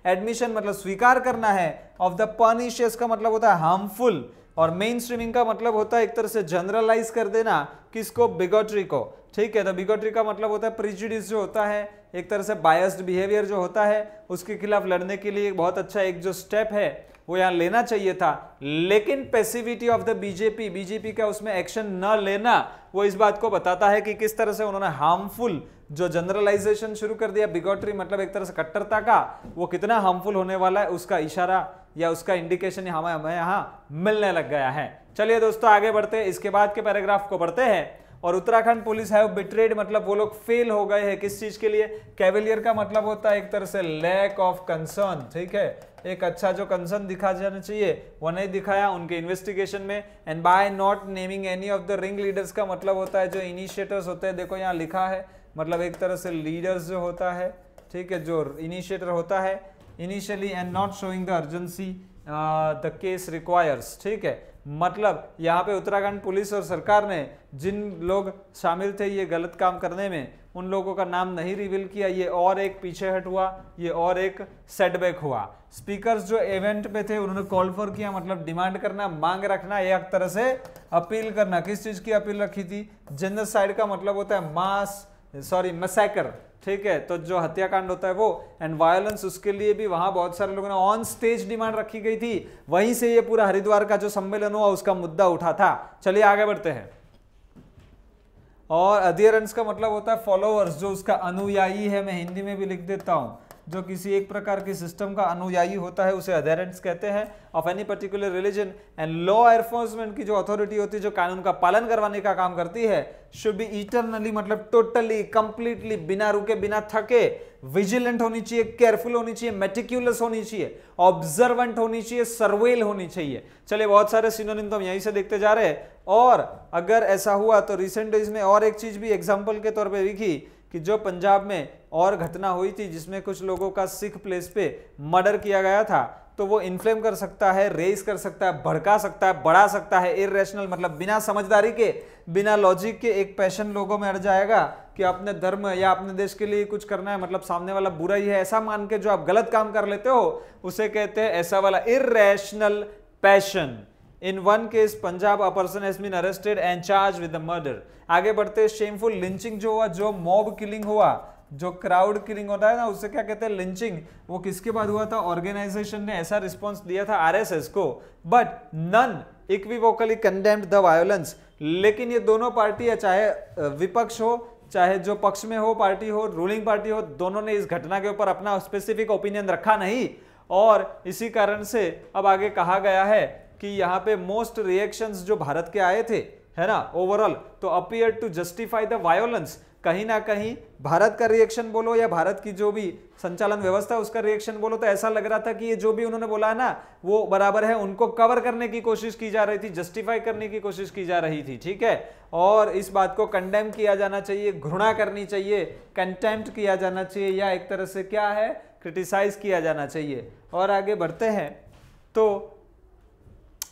एडमिशन मतलब स्वीकार करना है। ऑफ द पर्निशियस का मतलब होता है हार्मफुल, और मेन स्ट्रीमिंग का मतलब होता है एक तरह से जनरलाइज कर देना, किसको, बिगोटरी को, ठीक है। तो बिगोटरी का मतलब होता है प्रिजुडिस जो होता है, एक तरह से बायस्ड बिहेवियर जो होता है, उसके खिलाफ लड़ने के लिए बहुत अच्छा एक जो स्टेप है वो यहाँ लेना चाहिए था। लेकिन पैसिविटी ऑफ द बीजेपी का उसमें एक्शन न लेना वो इस बात को बताता है कि किस तरह से उन्होंने हार्मफुल जो जनरलाइजेशन शुरू कर दिया, बिगोटरी मतलब एक तरह से कट्टरता का, वो कितना हार्मफुल होने वाला है उसका इशारा या उसका इंडिकेशन हमें यहाँ मिलने लग गया है। चलिए दोस्तों आगे बढ़ते हैं, इसके बाद के पैराग्राफ को बढ़ते हैं। और उत्तराखंड पुलिस है बिट्रेड मतलब वो लोग फेल हो गए हैं, किस चीज के लिए, कैवेलियर का मतलब होता है एक तरह से लैक ऑफ कंसर्न, ठीक है, एक अच्छा जो कंसर्न दिखा जाना चाहिए वो नहीं दिखाया उनके इन्वेस्टिगेशन में। And by not naming any of the ring leaders का मतलब होता है जो इनिशिएटर्स होते हैं, देखो यहाँ लिखा है, मतलब एक तरह से लीडर्स जो होता है, ठीक है, जो इनिशिएटर होता है initially, and not showing the urgency the case requires, ठीक है। मतलब यहाँ पे उत्तराखंड पुलिस और सरकार ने जिन लोग शामिल थे ये गलत काम करने में, उन लोगों का नाम नहीं रिवील किया, ये और एक पीछे हट हुआ, ये और एक सेटबैक हुआ। स्पीकर्स जो इवेंट पे थे उन्होंने कॉल फॉर किया, मतलब डिमांड करना, मांग रखना, एक तरह से अपील करना। किस चीज की अपील रखी थी, जेनोसाइड का मतलब होता है मैसेकर, ठीक है, तो जो हत्याकांड होता है वो, एंड वायलेंस, उसके लिए भी वहां बहुत सारे लोगों ने ऑन स्टेज डिमांड रखी गई थी, वहीं से ये पूरा हरिद्वार का जो सम्मेलन हुआ उसका मुद्दा उठा था। चलिए आगे बढ़ते हैं। और अध्ययंस का मतलब होता है फॉलोअर्स, जो उसका अनुयायी है, मैं हिंदी में भी लिख देता हूं, जो किसी एक प्रकार के सिस्टम का अनुयायी होता है उसे अध्ययंस कहते हैं, of any particular religion. And law enforcement की जो अथॉरिटी होती है, जो कानून का पालन करवाने का काम करती है, शुड बी इटरनली मतलब टोटली कंप्लीटली बिना रुके बिना थके विजिलेंट होनी चाहिए, केयरफुल होनी चाहिए, मेटिक्यूलस होनी चाहिए, ऑब्जर्वेंट होनी चाहिए, सर्वेल होनी चाहिए। चलिए बहुत सारे सिनोनिम तो हम यहीं से देखते जा रहे हैं। और अगर ऐसा हुआ तो रिसेंट डेज में और एक चीज भी एग्जाम्पल के तौर पर लिखी कि जो पंजाब में और घटना हुई थी जिसमें कुछ लोगों का सिख प्लेस पे मर्डर किया गया था, तो वो इन्फ्लेम कर सकता है, रेज कर सकता है, भड़का सकता है, बढ़ा सकता है, इररेशनल मतलब बिना समझदारी के, बिना लॉजिक के एक पैशन लोगों में अड़ जाएगा कि अपने धर्म या अपने देश के लिए कुछ करना है, मतलब सामने वाला बुरा ही है ऐसा मान के जो आप गलत काम कर लेते हो उसे कहते हैं ऐसा वाला irrational passion. In one case, Punjab, a person has been arrested and charged with the murder. आगे बढ़ते, शेमफुल लिंचिंग जो हुआ, जो मॉब किलिंग हुआ, जो क्राउड किलिंग होता है ना, उससे क्या कहते हैं, लिंचिंग। वो किसके बाद हुआ था, ऑर्गेनाइजेशन ने ऐसा रिस्पॉन्स दिया था आरएसएस को, but unequivocally condemned the violence. लेकिन ये दोनों पार्टी, चाहे विपक्ष हो चाहे जो पक्ष में हो, पार्टी हो, रूलिंग पार्टी हो, दोनों ने इस घटना के ऊपर अपना स्पेसिफिक ओपिनियन रखा नहीं। और इसी कारण से अब आगे कहा गया है कि यहाँ पे मोस्ट रिएक्शंस जो भारत के आए थे, है ना, ओवरऑल, तो appear to justify the violence. कहीं ना कहीं भारत का रिएक्शन बोलो या भारत की जो भी संचालन व्यवस्था उसका रिएक्शन बोलो, तो ऐसा लग रहा था कि ये जो भी उन्होंने बोला है ना वो बराबर है, उनको कवर करने की कोशिश की जा रही थी, जस्टिफाई करने की कोशिश की जा रही थी, ठीक है। और इस बात को कंडेम किया जाना चाहिए, घृणा करनी चाहिए, कंटेम्प्ट किया जाना चाहिए, या एक तरह से क्या है, क्रिटिसाइज किया जाना चाहिए। और आगे बढ़ते हैं तो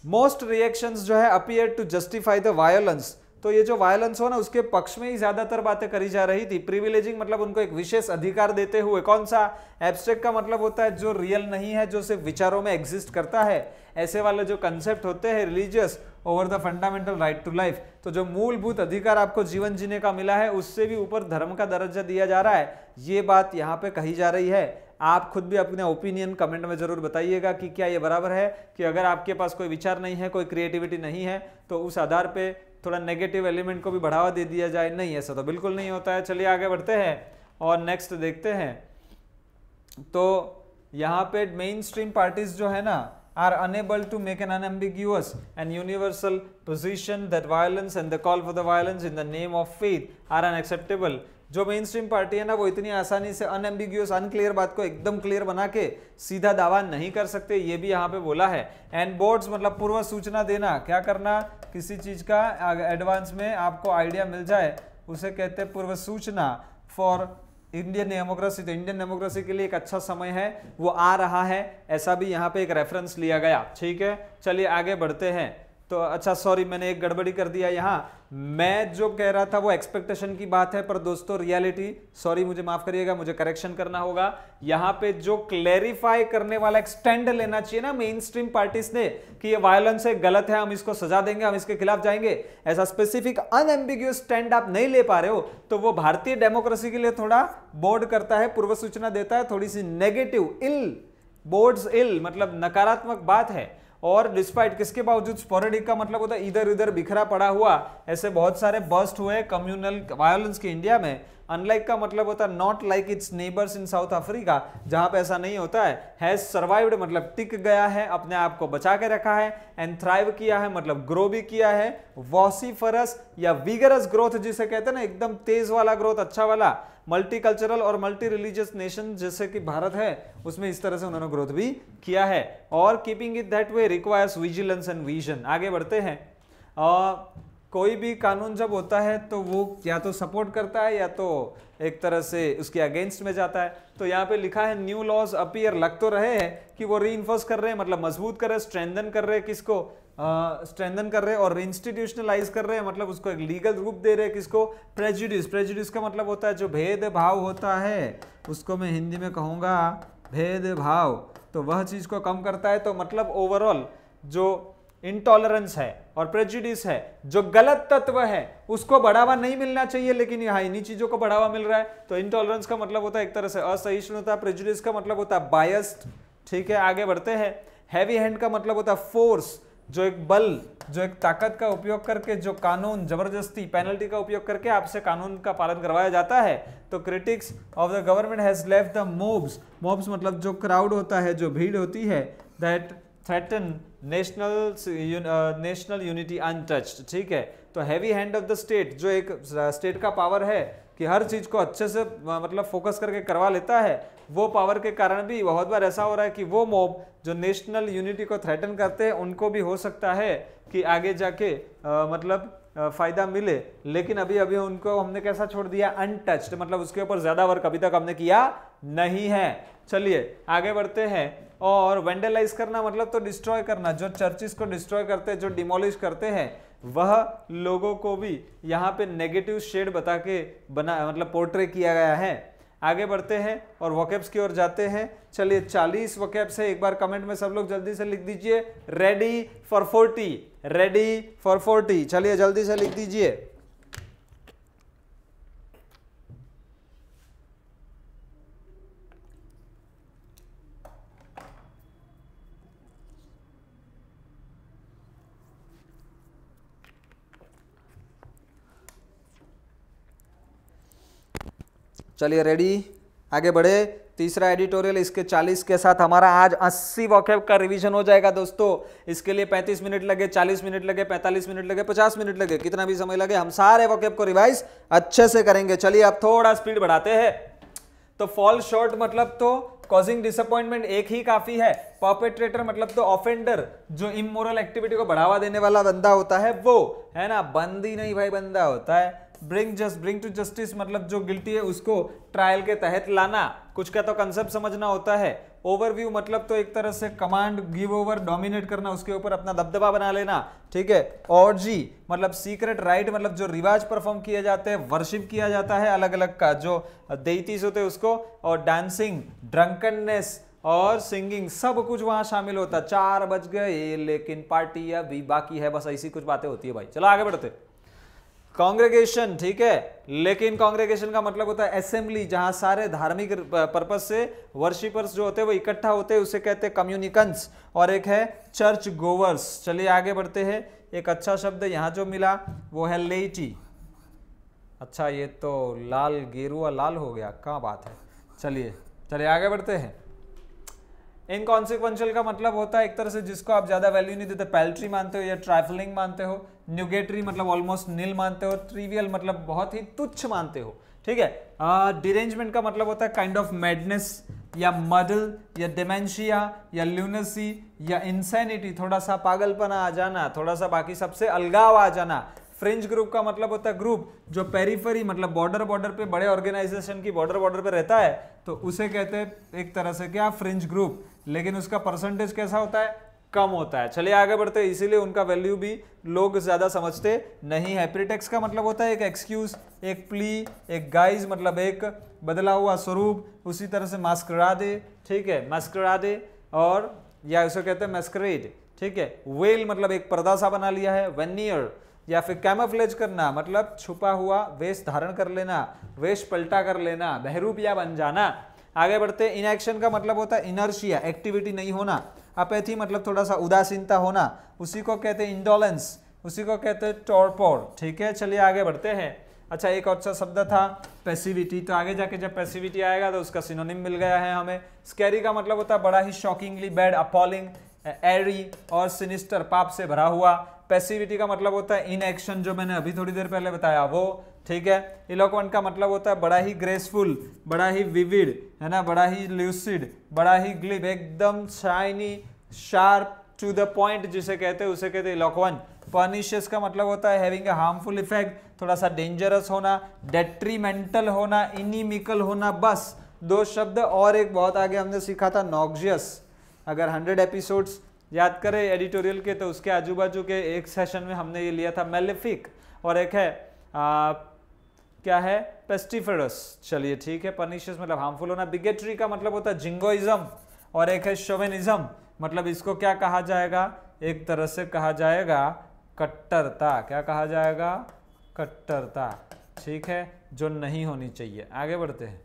मोस्ट रिएक्शंस जो है appear to justify the violence, तो ये जो वायलेंस हो ना उसके पक्ष में ही ज्यादातर बातें करी जा रही थी। प्रिविलेजिंग मतलब उनको एक विशेष अधिकार देते हुए, कौन सा, एब्स्ट्रैक्ट का मतलब होता है जो रियल नहीं है, जो सिर्फ विचारों में एग्जिस्ट करता है, ऐसे वाले जो कंसेप्ट होते हैं religious over the fundamental right to life. तो जो मूलभूत अधिकार आपको जीवन जीने का मिला है उससे भी ऊपर धर्म का दर्जा दिया जा रहा है, ये बात यहाँ पे कही जा रही है। आप खुद भी अपने ओपिनियन कमेंट में जरूर बताइएगा कि क्या ये बराबर है कि अगर आपके पास कोई विचार नहीं है, कोई क्रिएटिविटी नहीं है, तो उस आधार पे थोड़ा नेगेटिव एलिमेंट को भी बढ़ावा दे दिया जाए। नहीं, ऐसा तो बिल्कुल नहीं होता है। चलिए आगे बढ़ते हैं और नेक्स्ट देखते हैं। तो यहाँ पे मेन स्ट्रीम पार्टीज जो है ना are unable to make an unambiguous and universal position that violence and the call for the violence in the name of faith are unacceptable। जो मेन स्ट्रीम पार्टी है ना वो इतनी आसानी से अनएम्बिग्यूअस अनक्लियर बात को एकदम क्लियर बना के सीधा दावा नहीं कर सकते, ये भी यहाँ पे बोला है। एंड बोर्ड्स मतलब पूर्व सूचना देना, क्या करना, किसी चीज का एडवांस में आपको आइडिया मिल जाए उसे कहते हैं पूर्व सूचना। फॉर इंडियन डेमोक्रेसी, तो इंडियन डेमोक्रेसी के लिए एक अच्छा समय है, वो आ रहा है, ऐसा भी यहाँ पे एक रेफरेंस लिया गया, ठीक है। चलिए आगे बढ़ते हैं। तो अच्छा सॉरी मैंने एक गड़बड़ी कर दिया यहाँ, मैं जो कह रहा था वो एक्सपेक्टेशन की बात है, पर दोस्तों रियलिटी, सॉरी मुझे माफ करिएगा, मुझे करेक्शन करना होगा। यहाँ पे जो क्लेरिफाई करने वाला एक स्टैंड लेना चाहिए ना मेन स्ट्रीम पार्टीज ने कि ये वायलेंस है, गलत है, हम इसको सजा देंगे, हम इसके खिलाफ जाएंगे, ऐसा स्पेसिफिक अनएम्बिग्यूअस स्टैंड आप नहीं ले पा रहे हो, तो वो भारतीय डेमोक्रेसी के लिए थोड़ा बोर्ड करता है, पूर्व सूचना देता है, थोड़ी सी नेगेटिव इल, बोर्ड्स इल मतलब नकारात्मक बात है। और डिस्पाइट किसके बावजूद, स्पोरेडिक का मतलब होता है इधर उधर बिखरा पड़ा हुआ, ऐसे बहुत सारे बर्स्ट हुए कम्युनल वायलेंस के इंडिया में। अनलाइक का मतलब होता है not like it's neighbours in south Africa, जहां पे ऐसा नहीं होता है। हैज सर्वाइव्ड मतलब टिक गया है, अपने आप को बचा के रखा है। एंड थ्राइव किया है मतलब ग्रो भी किया है। वॉसिफरस या विगरस ग्रोथ जिसे कहते हैं ना, एकदम तेज वाला ग्रोथ, अच्छा वाला। मल्टीकल्चरल और मल्टी रिलीजियस नेशन जैसे कि भारत है, उसमें इस तरह से उन्होंने ग्रोथ भी किया है। और keeping it that way requires vigilance and vision. आगे बढ़ते हैं। कोई भी कानून जब होता है तो वो या तो सपोर्ट करता है या तो एक तरह से उसके अगेंस्ट में जाता है। तो यहाँ पे लिखा है न्यू लॉज अपीयर, लग तो रहे हैं कि वो रीइंफोर्स कर रहे हैं, मतलब मजबूत कर रहे हैं, स्ट्रेंथन कर रहे हैं, किसको स्ट्रेंथन कर रहे हैं, और इंस्टीट्यूशनलाइज कर रहे हैं, मतलब उसको एक लीगल रूप दे रहे हैं। किसको, प्रेजुडिस। प्रेजुडिस का मतलब होता है जो भेदभाव होता है, उसको मैं हिंदी में कहूँगा भेदभाव, तो वह चीज को कम करता है। तो मतलब ओवरऑल जो इंटॉलरेंस है और प्रेजुडिस है, जो गलत तत्व है उसको बढ़ावा नहीं मिलना चाहिए, लेकिन यहाँ इन्हीं चीजों को बढ़ावा मिल रहा है। तो इंटॉलरेंस का मतलब होता है एक तरह से असहिष्णुता, प्रेजुडिस का मतलब होता है बायस्ड। ठीक है, आगे बढ़ते हैं। हैवी हैंड का मतलब होता है फोर्स, जो एक बल, जो एक ताकत का उपयोग करके, जो कानून जबरदस्ती पेनल्टी का उपयोग करके आपसे कानून का पालन करवाया जाता है। तो critics of the government has left the mobs, mobs मतलब जो क्राउड होता है, जो भीड़ होती है, that threaten national unity untouched. ठीक है, तो heavy hand of the state, जो एक स्टेट का पावर है कि हर चीज को अच्छे से मतलब फोकस करके करवा लेता है, वो पावर के कारण भी बहुत बार ऐसा हो रहा है कि वो मॉब जो नेशनल यूनिटी को थ्रेटन करते हैं, उनको भी हो सकता है कि आगे जाके मतलब फायदा मिले, लेकिन अभी अभी उनको हमने कैसा छोड़ दिया, अनटच्ड, मतलब उसके ऊपर ज्यादा वर्क अभी तक हमने किया नहीं है। चलिए आगे बढ़ते हैं। और वेंडलाइज करना मतलब तो डिस्ट्रॉय करना, जो चर्चिस को डिस्ट्रॉय करते हैं, जो डिमोलिश करते हैं, वह लोगों को भी यहाँ पे नेगेटिव शेड बता के बना मतलब पोर्ट्रे किया गया है। आगे बढ़ते हैं और वोकैब्स की ओर जाते हैं। चलिए 40 वोकैब्स है, एक बार कमेंट में सब लोग जल्दी से लिख दीजिए, रेडी फॉर 40, रेडी फॉर 40। चलिए जल्दी से लिख दीजिए। चलिए रेडी, आगे बढ़े। तीसरा एडिटोरियल, इसके 40 के साथ हमारा आज 80 वोकैब का रिवीजन हो जाएगा दोस्तों। इसके लिए 35 मिनट लगे, 40 मिनट लगे, 45 मिनट लगे, 50 मिनट लगे, कितना भी समय लगे, हम सारे वोकैब को रिवाइज अच्छे से करेंगे। चलिए अब थोड़ा स्पीड बढ़ाते हैं। तो फॉल शॉर्ट मतलब तो कॉजिंग डिसअपॉइंटमेंट एक ही काफी है। परपेट्रेटर मतलब तो ऑफेंडर, जो इमोरल एक्टिविटी को बढ़ावा देने वाला बंदा होता है, वो है ना, बंदी नहीं भाई, बंदा होता है। ब्रिंग टू जस्टिस मतलब जो गिल्टी है उसको ट्रायल के तहत लाना, कुछ का तो कंसेप्ट समझना होता है। ओवरव्यू मतलब तो एक तरह से कमांड गिव ओवर, डोमिनेट करना, उसके ऊपर अपना दबदबा बना लेना। ठीक है। ऑर्जी मतलब सीक्रेट राइट, मतलब जो रिवाज परफॉर्म किए जाते हैं, वर्शिप किया जाता है अलग अलग का, जो देइतीस होते हैं उसको। और डांसिंग, ड्रंकननेस और सिंगिंग, सब कुछ वहां शामिल होता है। 4 बज गए लेकिन पार्टी अभी बाकी है, बस ऐसी कुछ बातें होती है भाई। चलो आगे बढ़ते। कांग्रेगेशन, ठीक है, लेकिन कांग्रेगेशन का मतलब होता है असेंबली, जहां सारे धार्मिक पर्पस से वर्शिपर्स जो होते हैं वो इकट्ठा होते हैं, उसे कहते हैं कम्युनिकन्स। और एक है चर्च गोवर्स। चलिए आगे बढ़ते हैं। एक अच्छा शब्द यहां जो मिला वो है लेटी। अच्छा ये तो लाल गेरुआ लाल हो गया, क्या बात है। चलिए आगे बढ़ते हैं। इनकॉन्सिक्वेंशियल का मतलब होता है एक तरह से जिसको आप ज्यादा वैल्यू नहीं देते, पैल्ट्री मानते हो या ट्राइफलिंग मानते हो। न्यूगेटरी मतलब ऑलमोस्ट नील मानते हो। ट्रिवियल मतलब बहुत ही तुच्छ मानते हो। ठीक है। डिरेंजमेंट का मतलब होता है काइंड ऑफ मैडनेस या मडल या डिमेंशिया या ल्यूनेसी या इंसैनिटी, थोड़ा सा पागलपना आ जाना, थोड़ा सा बाकी सबसे अलगाव आ जाना। फ्रिंज ग्रुप का मतलब होता है ग्रुप जो पेरिफेरी मतलब बॉर्डर पे, बड़े ऑर्गेनाइजेशन की बॉर्डर पे रहता है, तो उसे कहते हैं एक तरह से क्या, फ्रिंज ग्रुप। लेकिन उसका परसेंटेज कैसा होता है, कम होता है। चलिए आगे बढ़ते हैं, इसीलिए उनका वैल्यू भी लोग ज्यादा समझते नहीं है। प्रीटेक्स्ट का मतलब होता है एक एक्सक्यूज, एक प्ली, एक गाइज मतलब एक बदला हुआ स्वरूप, उसी तरह से मास्करादे, ठीक है, मास्करादे, और या उसे कहते हैं मैस्करेड, ठीक है। वेल मतलब एक पर्दा सा बना लिया है। वेनियर या फिर कैमोफ्लेज करना मतलब छुपा हुआ वेश धारण कर लेना, वेश पलटा कर लेना, बहरूपिया बन जाना। आगे बढ़ते, इनएक्शन का मतलब होता है इनर्शिया, एक्टिविटी नहीं होना। अपैथी मतलब थोड़ा सा उदासीनता होना, उसी को कहते हैं इंडोलेंस, उसी को कहते हैं टॉर्पोर, ठीक है। चलिए आगे बढ़ते हैं। अच्छा, एक और शब्द था पैसिविटी, तो आगे जाके जब पैसिविटी आएगा तो उसका सिनोनिम मिल गया है हमें। स्कैरी का मतलब होता है बड़ा ही शॉकिंगली बैड, अपॉलिंग, एरी और सिनिस्टर, पाप से भरा हुआ। पैसिविटी का मतलब होता है इनएक्शन, जो मैंने अभी थोड़ी देर पहले बताया वो, ठीक है। इलोक्वेंट का मतलब होता है बड़ा ही ग्रेसफुल, बड़ा ही विविड, है ना, बड़ा ही ल्यूसिड, बड़ा ही ग्लिब, एकदम shiny, sharp, to the point जिसे कहते हैं उसे कहते हैं इलोक्वेंट। पर्निशियस का मतलब होता है हैविंग अ हार्मफुल इफेक्ट, थोड़ा सा डेंजरस होना, डेट्रीमेंटल होना, इनिमिकल होना। बस 2 शब्द, और एक बहुत आगे हमने सीखा था नॉक्सियस। अगर 100 एपिसोड्स याद करें एडिटोरियल के तो उसके आजू बाजू के एक सेशन में हमने ये लिया था मेलेफिक, और एक है क्या है, पेस्टिफरस। चलिए ठीक है, पर्निशियस मतलब हार्मफुल होना। बिगेटरी का मतलब होता है जिंगोइज्म, और एक है शोवेनिज्म, मतलब इसको क्या कहा जाएगा, एक तरह से कहा जाएगा कट्टरता। क्या कहा जाएगा, कट्टरता, ठीक है, जो नहीं होनी चाहिए। आगे बढ़ते हैं।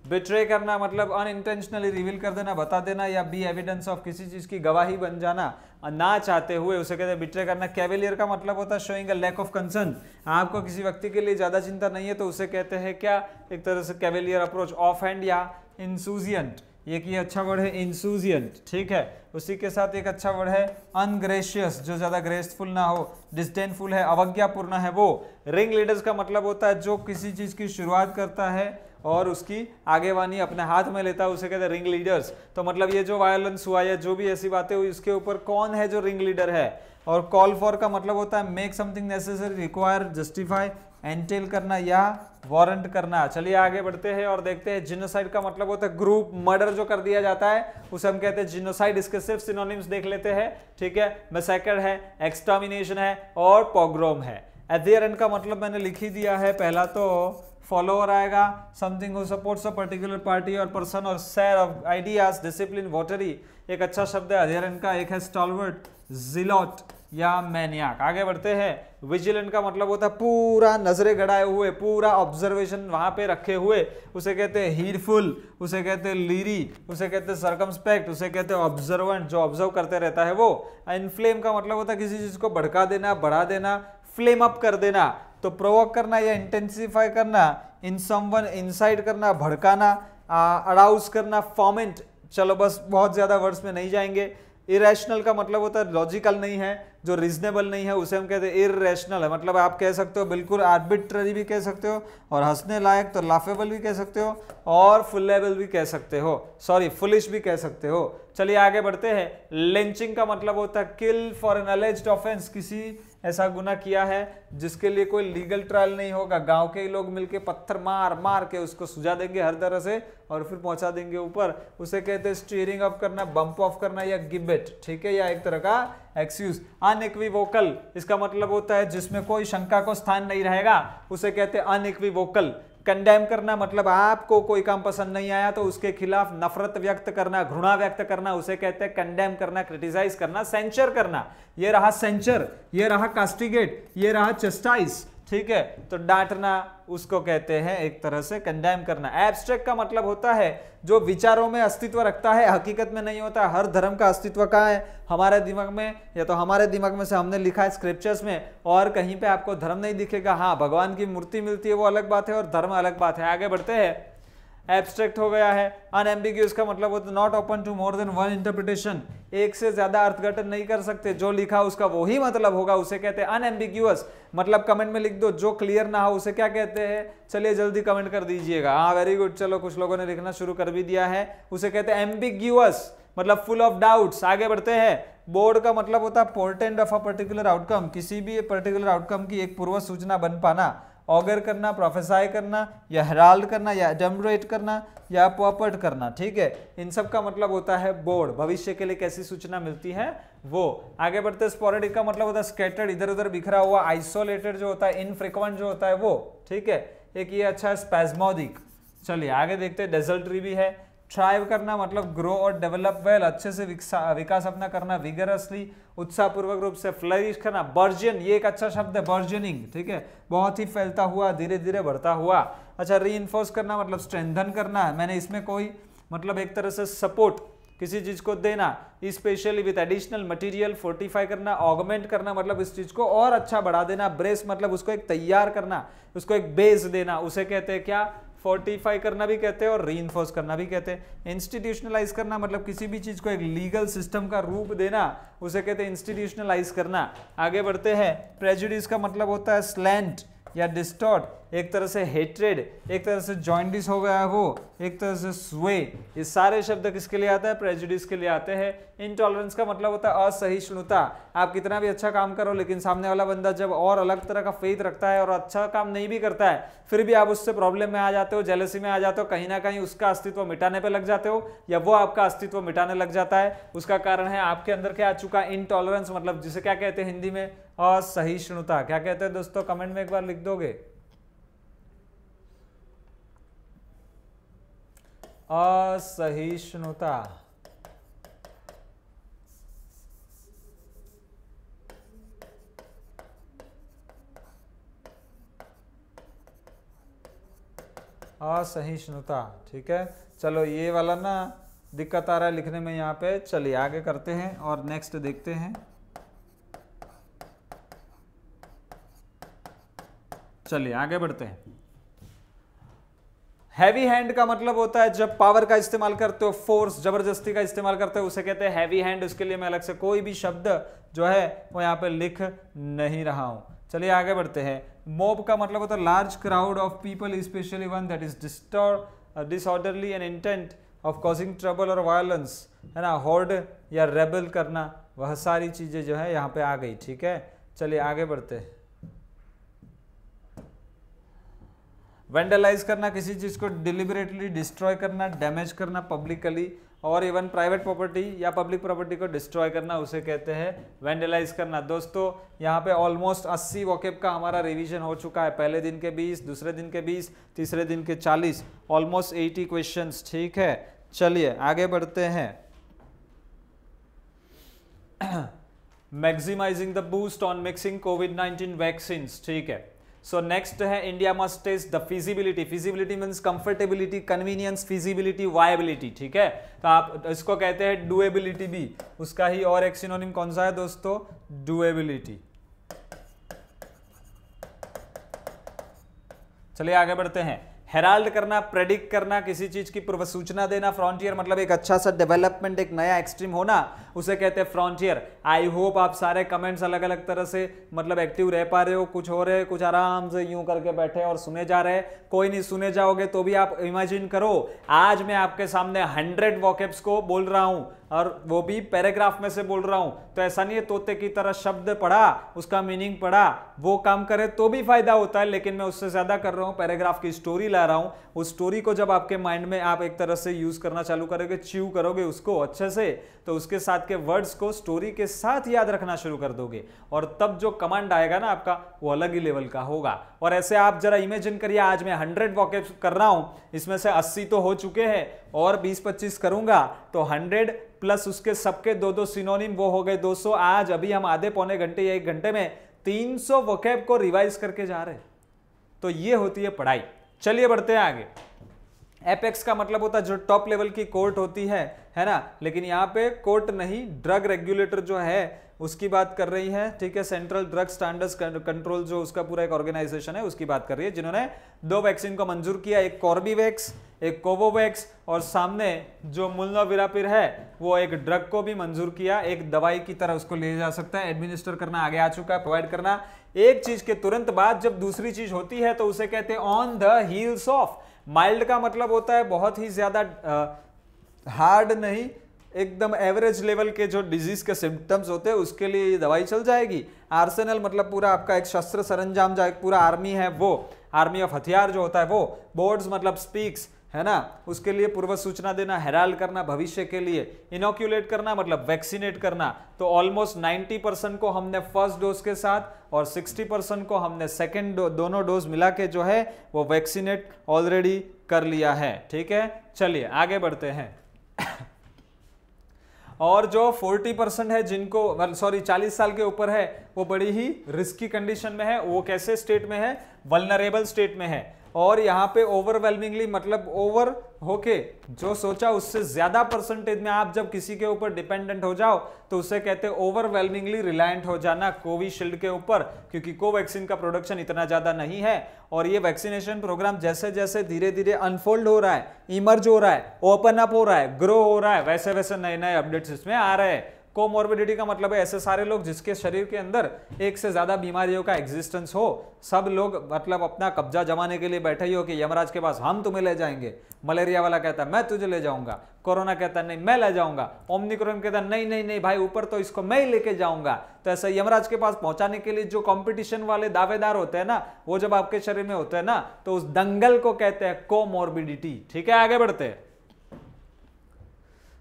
बिट्रे करना मतलब अनइंटेंशनली रिवील कर देना, बता देना, या बी एविडेंस ऑफ, किसी चीज की गवाही बन जाना ना चाहते हुए, उसे कहते हैं बिट्रे करना। कैवेलियर का मतलब होता है showing a lack of concern, आपको किसी व्यक्ति के लिए ज्यादा चिंता नहीं है तो उसे कहते हैं क्या, एक तरह से कैवेलियर अप्रोच। ऑफ हैंड या इंसूजियंट, एक ये अच्छा वर्ड है इंसूजियंट, ठीक है। उसी के साथ एक अच्छा वर्ड है अनग्रेशियस, जो ज्यादा ग्रेसफुल ना हो, डिस्डेनफुल है, अवज्ञापूर्ण है वो। रिंग लीडर्स का मतलब होता है जो किसी चीज की शुरुआत करता है और उसकी आगेवानी अपने हाथ में लेता है, उसे कहते हैं रिंग लीडर्स। तो मतलब ये जो वायलेंस हुआ या जो भी ऐसी बातें हुई उसके ऊपर कौन है जो रिंग लीडर है। और कॉल फॉर का मतलब होता है make something necessary, require, justify, entail करना या वारंट करना। चलिए आगे बढ़ते हैं और देखते हैं। जिनोसाइड का मतलब होता है ग्रुप मर्डर जो कर दिया जाता है उसे हम कहते हैं जिनोसाइड। इसके सिर्फ सिनोनिम्स देख लेते हैं, ठीक है। मैसेकर है, एक्सटर्मिनेशन है और पोग्रोम है। एडियरेंट का मतलब मैंने लिख ही दिया है, पहला तो फॉलोअर आएगा, something who supports a particular party और पर्सन और शेयर ऑफ आइडियाज, डिसिप्लिन, वोटरी। एक अच्छा शब्द है एडियरेंट का। एक है स्टॉलवर्ट, जिलोट या मैनियाक। आगे बढ़ते हैं। विजिलेंट का मतलब होता है पूरा नजरे गड़ाए हुए, पूरा ऑब्जर्वेशन वहां पे रखे हुए, उसे कहते हैं हीडफुल, उसे कहते हैं लीरी, उसे कहते हैं सर्कमस्पेक्ट, उसे कहते हैं ऑब्जर्वेंट, जो ऑब्जर्व करते रहता है वो। इनफ्लेम का मतलब होता है किसी चीज को भड़का देना, बढ़ा देना, फ्लेम अप कर देना। तो प्रोवोक करना या इंटेंसिफाई करना, इन समवन इंसाइट करना, भड़काना, अराउज करना, फॉर्मेंट। चलो बस बहुत ज्यादा वर्ड्स में नहीं जाएंगे। इरेशनल का मतलब होता है लॉजिकल नहीं है, जो रीजनेबल नहीं है उसे हम कहते हैं इररेशनल है। मतलब आप कह सकते हो बिल्कुल आर्बिट्ररी भी कह सकते हो, और हंसने लायक तो लाफेबल भी कह सकते हो, और फुलेबल भी कह सकते हो, सॉरी फुलिश भी कह सकते हो। चलिए आगे बढ़ते हैं। लिंचिंग का मतलब होता है kill for an alleged offence, किसी ऐसा गुना किया है जिसके लिए कोई लीगल ट्रायल नहीं होगा, गांव के ही लोग मिलके पत्थर मार मार के उसको सुझा देंगे हर तरह से और फिर पहुंचा देंगे ऊपर, उसे कहते हैं स्टीयरिंग अप करना, बम्प ऑफ करना या गिबेट, ठीक है, या एक तरह का एक्सक्यूज। अनइक्विवोकल, इसका मतलब होता है जिसमें कोई शंका को स्थान नहीं रहेगा, उसे कहते हैं अनइक्विवोकल। कंडेम करना मतलब आपको कोई काम पसंद नहीं आया तो उसके खिलाफ नफरत व्यक्त करना, घृणा व्यक्त करना, उसे कहते हैं कंडेम करना, क्रिटिसाइज करना, सेंचर करना। ये रहा सेंचर, ये रहा कास्टिगेट, ये रहा चेस्टाइज, ठीक है। तो डांटना उसको कहते हैं एक तरह से कंडेम करना। एब्स्ट्रैक्ट का मतलब होता है जो विचारों में अस्तित्व रखता है, हकीकत में नहीं होता। हर धर्म का अस्तित्व कहाँ है, हमारे दिमाग में, या तो हमारे दिमाग में से हमने लिखा है स्क्रिप्चर्स में, और कहीं पे आपको धर्म नहीं दिखेगा। हाँ, भगवान की मूर्ति मिलती है वो अलग बात है, और धर्म अलग बात है। आगे बढ़ते हैं। एब्स्ट्रैक्ट हो गया है। अनएम्बिग्यूअस का मतलब होता है not open to more than one interpretation, एक से ज्यादा अर्थघटन नहीं कर सकते, जो लिखा उसका वही मतलब होगा, उसे कहते हैं अनएम्बिग्यूअस। मतलब कमेंट में लिख दो, जो क्लियर ना हो उसे क्या कहते हैं, चलिए जल्दी कमेंट कर दीजिएगा। हाँ वेरी गुड, चलो कुछ लोगों ने लिखना शुरू कर भी दिया है। उसे कहते हैं एम्बिग्यूअस, मतलब फुल ऑफ डाउट्स। आगे बढ़ते हैं। बोर्ड का मतलब होता है portent of a particular outcome, किसी भी पर्टिकुलर आउटकम की एक पूर्व सूचना बन पाना। ऑगर करना, प्रोफेसाई करना, या हेराल्ड करना, या एडम्बरेट करना, या पोपट करना। ठीक है, इन सब का मतलब होता है बोर्ड, भविष्य के लिए कैसी सूचना मिलती है वो। आगे बढ़ते, स्पोरेडिक का मतलब होता है स्कैटर्ड, इधर उधर बिखरा हुआ, आइसोलेटेड जो होता है, इनफ्रीक्वेंट जो होता है वो। ठीक है, एक ये अच्छा स्पैस्मोडिक। चलिए आगे देखते हैं, डेजर्टरी भी है। थ्राइव करना मतलब ग्रो और डेवलप वेल, अच्छे से विकास अपना करना, विगरसली, उत्साहपूर्वक रूप से, फ्लरिश करना, बर्जन, ये एक अच्छा शब्द है, बर्जनिंग। ठीक है, बहुत ही फैलता हुआ, धीरे धीरे बढ़ता हुआ। अच्छा, रीइंफोर्स करना मतलब स्ट्रेंथन करना है, मैंने इसमें कोई मतलब एक तरह से सपोर्ट किसी चीज को देना, specially with additional material. Fortify करना, ऑगमेंट करना मतलब इस चीज को और अच्छा बढ़ा देना। ब्रेस मतलब उसको एक तैयार करना, उसको एक बेस देना, उसे कहते हैं क्या, फोर्टिफाई करना भी कहते हैं और रीइंफोर्स करना भी कहते हैं। इंस्टीट्यूशनलाइज करना मतलब किसी भी चीज को एक लीगल सिस्टम का रूप देना, उसे कहते हैं इंस्टीट्यूशनलाइज करना। आगे बढ़ते हैं, प्रेजुडिस का मतलब होता है स्लैंट या डिस्टॉर्ट, एक तरह से हेट्रेड, एक तरह से जॉइंडिस हो गया है वो, एक तरह से स्वे। ये सारे शब्द किसके लिए आता है, प्रेजुडिस के लिए आते हैं। इंटॉलरेंस का मतलब होता है असहिष्णुता, आप कितना भी अच्छा काम करो लेकिन सामने वाला बंदा जब और अलग तरह का फेथ रखता है और अच्छा काम नहीं भी करता है, फिर भी आप उससे प्रॉब्लम में आ जाते हो, जेलसी में आ जाते हो, कहीं ना कहीं उसका अस्तित्व मिटाने पे लग जाते हो या वो आपका अस्तित्व मिटाने लग जाता है। उसका कारण है आपके अंदर क्या आ चुका, इंटॉलरेंस, मतलब जिसे क्या कहते हैं हिंदी में, असहिष्णुता। क्या कहते हैं दोस्तों, कमेंट में एक बार लिख दोगे। असहिष्णुता। असहिष्णुता, ठीक है। चलो ये वाला ना दिक्कत आ रहा है लिखने में यहाँ पे। चलिए आगे करते हैं और नेक्स्ट देखते हैं। चलिए आगे बढ़ते हैं। हैवी हैंड का मतलब होता है जब पावर का इस्तेमाल करते हो, फोर्स, जबरदस्ती का इस्तेमाल करते हो, उसे कहते हैं हैवी हैंड। उसके लिए मैं अलग से कोई भी शब्द जो है वो यहाँ पे लिख नहीं रहा हूं। चलिए आगे बढ़ते हैं। मॉब का मतलब होता है large crowd of people, specially one that is disorderly and intent of causing trouble और वायलेंस, है ना। हॉर्ड या रेबल करना, वह सारी चीजें जो है यहाँ पे आ गई। ठीक है, चलिए आगे बढ़ते हैं। वेंडलाइज करना, किसी चीज को डिलिबरेटली डिस्ट्रॉय करना, डैमेज करना पब्लिकली, और इवन प्राइवेट प्रॉपर्टी या पब्लिक प्रॉपर्टी को डिस्ट्रॉय करना, उसे कहते हैं वेंडलाइज करना। दोस्तों यहाँ पे ऑलमोस्ट 80 वोकैब का हमारा रिवीजन हो चुका है। पहले दिन के 20, दूसरे दिन के 20, तीसरे दिन के 40, ऑलमोस्ट 80 क्वेश्चंस। ठीक है, चलिए आगे बढ़ते हैं। Maximising the boost on mixing कोविड-19 वैक्सीन। ठीक है, सो नेक्स्ट है India must test the feasibility. Feasibility means comfortability, convenience, feasibility, viability. ठीक है, तो आप इसको कहते हैं डुएबिलिटी भी। उसका ही और एक सिनोनिम कौन सा है दोस्तों, डुएबिलिटी। चलिए आगे बढ़ते हैं। हेराल्ड करना, प्रेडिक्ट करना, किसी चीज की पूर्व सूचना देना। फ्रंटियर मतलब एक अच्छा सा डेवलपमेंट, एक नया एक्सट्रीम होना, उसे कहते हैं फ्रंटियर। आई होप आप सारे कमेंट्स अलग अलग तरह से मतलब एक्टिव रह पा रहे हो, कुछ हो रहे, कुछ आराम से यूं करके बैठे और सुने जा रहे। कोई नहीं, सुने जाओगे तो भी आप इमेजिन करो आज मैं आपके सामने 100 वोकैब्स को बोल रहा हूं और वो भी पैराग्राफ में से बोल रहा हूं। तो ऐसा नहीं है तोते की तरह शब्द पढ़ा, उसका मीनिंग पढ़ा, वो काम करे तो भी फायदा होता है, लेकिन मैं उससे ज्यादा कर रहा हूं, पैराग्राफ की स्टोरी ला रहा हूं। उस स्टोरी को जब आपके माइंड में आप एक तरह से यूज करना चालू करोगे, च्यू करोगे उसको अच्छे से, तो उसके साथ के वर्ड्स को स्टोरी के साथ याद रखना शुरू कर दोगे, और तब जो कमांड आएगा ना आपका, वो अलग ही लेवल का होगा। और ऐसे आप जरा इमेजिन करिए, आज मैं 100 वोकैब्स कर रहा हूं, इसमें से 80 तो हो चुके हैं और 20-25 करूंगा, तो 100 प्लस उसके सबके 2-2 सिनोनिम, वो हो गए 200। आज अभी हम आधे पौने घंटे या 1 घंटे में 300 वोकैब को रिवाइज करके जा रहे हैं। तो ये होती है पढ़ाई। चलिए बढ़ते हैं आगे। एपेक्स का मतलब होता है जो टॉप लेवल की कोर्ट होती है ना, लेकिन यहाँ पे कोर्ट नहीं, ड्रग रेगुलेटर जो है उसकी बात कर रही है। ठीक है, सेंट्रल ड्रग स्टैंडर्ड्स कंट्रोल जो उसका पूरा एक ऑर्गेनाइजेशन है, उसकी बात कर रही है, जिन्होंने 2 वैक्सीन को मंजूर किया, एक कॉर्बीवैक्स, एक कोवोवैक्स, और सामने जो मुल्नोविरापिर है वो एक ड्रग को भी मंजूर किया, एक दवाई की तरह उसको ले जा सकता है, एडमिनिस्टर करना आगे आ चुका है, प्रोवाइड करना। एक चीज के तुरंत बाद जब दूसरी चीज होती है तो उसे कहते हैं on the heels of. Mild का मतलब होता है बहुत ही ज्यादा हार्ड नहीं, एकदम एवरेज लेवल के जो डिजीज के सिम्टम्स होते हैं उसके लिए ये दवाई चल जाएगी। आर्सेनल मतलब पूरा आपका एक शस्त्र सरंजाम, जो एक पूरा आर्मी है वो, आर्मी ऑफ हथियार जो होता है वो। बोर्ड्स मतलब स्पीक्स, है ना, उसके लिए पूर्व सूचना देना, हेराल्ड करना भविष्य के लिए। इनोक्यूलेट करना मतलब वैक्सीनेट करना। तो ऑलमोस्ट 90% को हमने फर्स्ट डोज के साथ और 60% को हमने सेकेंड दोनों डोज मिला के जो है वो वैक्सीनेट ऑलरेडी कर लिया है। ठीक है, चलिए आगे बढ़ते हैं। और जो 40% है जिनको, सॉरी 40 साल के ऊपर है, वो बड़ी ही रिस्की कंडीशन में है। वो कैसे स्टेट में है? वल्नरेबल स्टेट में है। और यहाँ पे ओवरवेलमिंगली मतलब ओवर होके जो सोचा उससे ज्यादा परसेंटेज में आप जब किसी के ऊपर डिपेंडेंट हो जाओ तो उसे कहते हैं ओवरवेलमिंगली रिलायंट हो जाना कोविशील्ड के ऊपर, क्योंकि कोवैक्सीन का प्रोडक्शन इतना ज्यादा नहीं है। और ये वैक्सीनेशन प्रोग्राम जैसे जैसे धीरे धीरे अनफोल्ड हो रहा है, इमर्ज हो रहा है, ओपन अप हो रहा है, ग्रो हो रहा है, वैसे वैसे नए नए अपडेट्स इसमें आ रहे हैं। कोमॉर्बिडिटी का मतलब है ऐसे सारे लोग जिसके शरीर के अंदर एक से ज्यादा बीमारियों का एग्जिस्टेंस हो। सब लोग मतलब अपना कब्जा जमाने के लिए बैठे ही हो कि यमराज के पास हम तुम्हें ले जाएंगे। मलेरिया वाला कहता है मैं तुझे ले जाऊंगा, कोरोना कहता है नहीं मैं ले जाऊंगा, ओमिक्रॉन कहता है नहीं नहीं नहीं भाई ऊपर तो इसको मैं ही लेके जाऊंगा। तो ऐसा यमराज के पास पहुंचाने के लिए जो कंपटीशन वाले दावेदार होते हैं ना, वो जब आपके शरीर में होते हैं ना, तो उस दंगल को कहते हैं कोमॉर्बिडिटी। ठीक है, आगे बढ़ते हैं।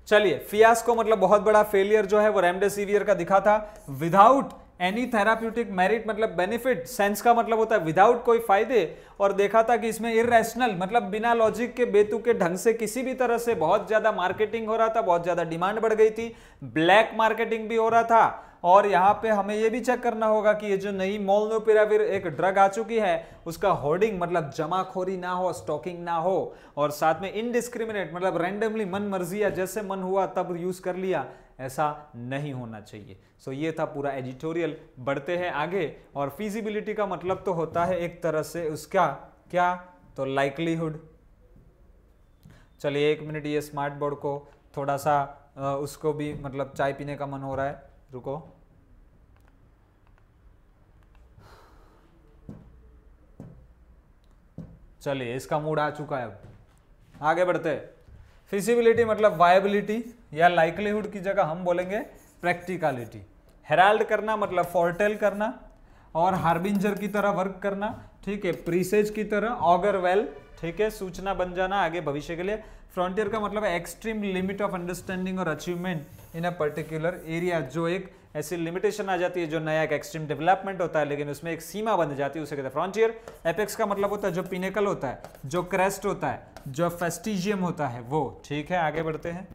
चलिए, फियास्को मतलब बहुत बड़ा फेलियर जो है वो रेमडेसिवियर का दिखा था। विदाउट एनी थेराप्यूटिक मेरिट मतलब बेनिफिट, सेंस का मतलब होता है विदाउट कोई फायदे। और देखा था कि इसमें इरेशनल मतलब बिना लॉजिक के बेतुके ढंग से किसी भी तरह से बहुत ज्यादा मार्केटिंग हो रहा था, बहुत ज्यादा डिमांड बढ़ गई थी, ब्लैक मार्केटिंग भी हो रहा था। और यहाँ पे हमें ये भी चेक करना होगा कि ये जो नई मोलनुपिराविर एक ड्रग आ चुकी है उसका होर्डिंग मतलब जमाखोरी ना हो, स्टॉकिंग ना हो, और साथ में इनडिस्क्रिमिनेट मतलब रैंडमली मन मर्जी या जैसे मन हुआ तब यूज कर लिया, ऐसा नहीं होना चाहिए। सो ये था पूरा एडिटोरियल। बढ़ते हैं आगे। और फिजिबिलिटी का मतलब तो होता है एक तरह से उसका क्या, तो लाइकलीहुड। चलिए 1 मिनट, ये स्मार्ट बोर्ड को थोड़ा सा उसको भी मतलब चाय पीने का मन हो रहा है, रुको। चलिए इसका मूड आ चुका है, अब आगे बढ़ते हैं। फिजिबिलिटी मतलब वायबिलिटी या लाइकलीहुड की जगह हम बोलेंगे प्रैक्टिकलिटी। हेराल्ड करना मतलब फोरटेल करना और हार्बिंजर की तरह वर्क करना, ठीक है, प्रीसेज की तरह, ऑगर वेल, ठीक है, सूचना बन जाना आगे भविष्य के लिए। फ्रंटियर का मतलब है एक्सट्रीम लिमिट ऑफ अंडरस्टैंडिंग और achievement in a particular area, जो एक ऐसी लिमिटेशन आ जाती है जो नया एक एक्सट्रीम डेवलपमेंट होता है लेकिन उसमें एक सीमा बन जाती है, उसे कहते हैं फ्रंटियर। एपेक्स का मतलब होता है जो पिनेकल होता है, जो क्रेस्ट होता है, जो फेस्टिजियम होता है वो। ठीक है, आगे बढ़ते हैं।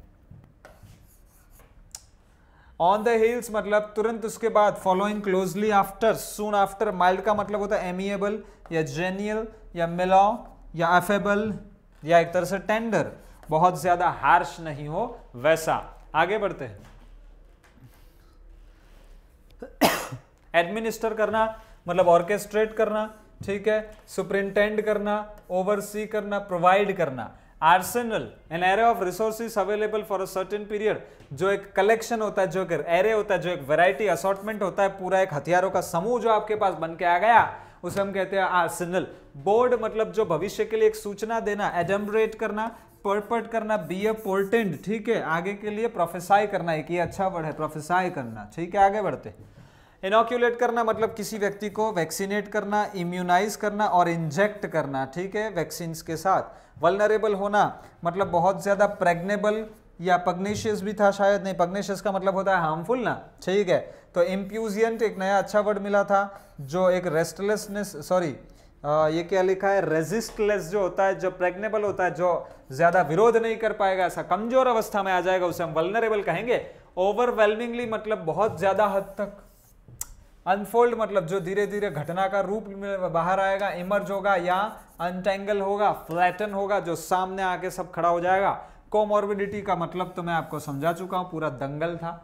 ऑन द हिल्स मतलब तुरंत उसके बाद, following closely after, soon after. Mild का मतलब होता है एमिएबल या जेनियल या मेलॉ या एफेबल या एक तरह से टेंडर, बहुत ज्यादा हार्श नहीं हो वैसा। आगे बढ़ते हैं। एडमिनिस्टर करना मतलब ऑर्केस्ट्रेट करना, ठीक है, सुपरिंटेंड करना, ओवरसी करना, प्रोवाइड करना। Arsenal an array of resources available for a certain period, जो एक कलेक्शन होता है, जो एक एरे होता है, जो एक वैरायटी असॉर्टमेंट होता है, पूरा एक हथियारों का समूह जो आपके पास बन के आ गया, उसे हम कहते हैं आर्सेनल। बोर्ड मतलब जो भविष्य के लिए एक सूचना देना, एडम्बरेट करना, परपट करना, बी अ पोर्टेंड, ठीक है, आगे के लिए प्रोफेसाई करना, एक ये अच्छा वर्ड है प्रोफेसाई करना। ठीक है, आगे बढ़ते। इनोक्यूलेट करना मतलब किसी व्यक्ति को वैक्सीनेट करना, इम्यूनाइज करना और इंजेक्ट करना, ठीक है, वैक्सीन के साथ। वल्नरेबल होना मतलब बहुत ज्यादा प्रेग्नेबल या पग्नेशियस भी था शायद, नहीं, पग्नेशियस का मतलब होता है हार्मफुल ना, ठीक है। तो इम्प्यूजियंट एक नया अच्छा वर्ड मिला था, जो एक रेस्टलेसनेस, सॉरी ये क्या लिखा है, रेजिस्टलेस जो होता है, जो प्रेग्नेबल होता है, जो ज्यादा विरोध नहीं कर पाएगा, ऐसा कमजोर अवस्था में आ जाएगा, उसे हम वल्नरेबल कहेंगे। ओवरवेलमिंगली मतलब बहुत ज्यादा हद तक। अनफोल्ड मतलब जो धीरे धीरे घटना का रूप में बाहर आएगा, इमर्ज होगा या अनटेंगल होगा, फ्लैटन होगा, जो सामने आके सब खड़ा हो जाएगा। कोमॉर्बिडिटी का मतलब तो मैं आपको समझा चुका हूं, पूरा दंगल था।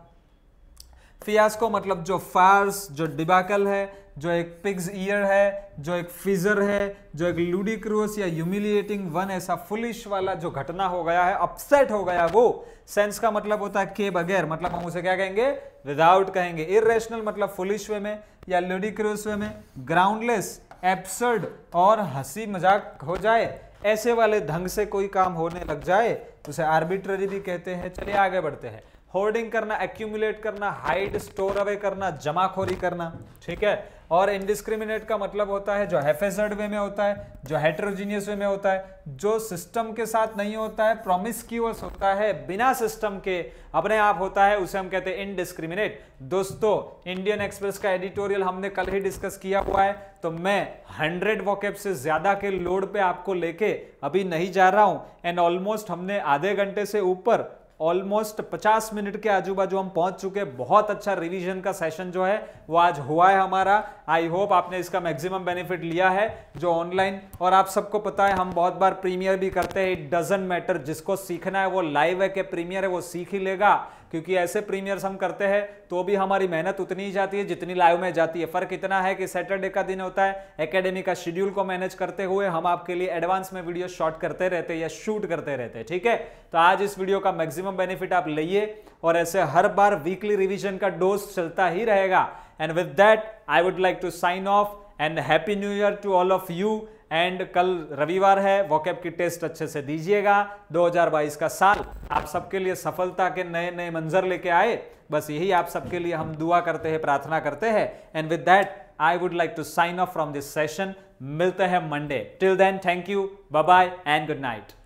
फियास्को मतलब जो फार्स, जो डिबाकल है, जो एक पिग्स ईयर है, जो एक फिजर है, जो एक लूडिक्रूस या ह्यूमिलिएटिंग वन, ऐसा फुलिश वाला जो घटना हो गया है, अपसेट हो गया वो। सेंस का मतलब होता है के बगैर, मतलब हम उसे क्या कहेंगे, विदाउट कहेंगे। इरेशनल मतलब फुलिश वे में या लूडिक्रूस वे में। ग्राउंडलेस एब्सर्ड और हंसी मजाक हो जाए, ऐसे वाले ढंग से कोई काम होने लग जाए उसे आर्बिट्ररी भी कहते हैं। चलिए आगे बढ़ते हैं। होर्डिंग करना, एक्यूमुलेट करना, हाइड, स्टोर अवे करना, जमाखोरी करना, ठीक है। और इनडिस्क्रिमिनेट का मतलब होता है जो हैफेजर्ड वे में होता है, जो हेटेरोजीनियस वे में होता है, जो सिस्टम के साथ नहीं होता है, प्रोमिस्क्यूअस होता है, बिना सिस्टम के अपने आप होता है, उसे हम कहते हैं इनडिस्क्रिमिनेट। दोस्तों इंडियन एक्सप्रेस का एडिटोरियल हमने कल ही डिस्कस किया हुआ है, तो मैं 100 वोकैब से ज्यादा के लोड पे आपको लेके अभी नहीं जा रहा हूं। एंड ऑलमोस्ट हमने आधे घंटे से ऊपर, ऑलमोस्ट 50 मिनट के आजू बाजू हम पहुंच चुके। बहुत अच्छा रिवीजन का सेशन जो है वो आज हुआ है हमारा। आई होप आपने इसका मैक्सिमम बेनिफिट लिया है जो ऑनलाइन। और आप सबको पता है हम बहुत बार प्रीमियर भी करते हैं। इट डजंट मैटर, जिसको सीखना है वो लाइव है कि प्रीमियर है वो सीख ही लेगा, क्योंकि ऐसे प्रीमियर्स हम करते हैं तो भी हमारी मेहनत उतनी ही जाती है जितनी लाइव में जाती है। फर्क इतना है कि सैटरडे का दिन होता है, एकेडमी का शेड्यूल को मैनेज करते हुए हम आपके लिए एडवांस में वीडियो शॉट करते रहते हैं या शूट करते रहते हैं, ठीक है। तो आज इस वीडियो का मैक्सिमम बेनिफिट आप लइए और ऐसे हर बार वीकली रिवीजन का डोज चलता ही रहेगा। And with that I would like to sign off and happy new year to all of you. And कल रविवार है, वोकैब की टेस्ट अच्छे से दीजिएगा। 2022 का साल आप सबके लिए सफलता के नए नए मंजर लेके आए, बस यही आप सबके लिए हम दुआ करते हैं, प्रार्थना करते हैं। And with that I would like to sign off from this session. मिलते हैं Monday. Till then thank you, bye bye and good night.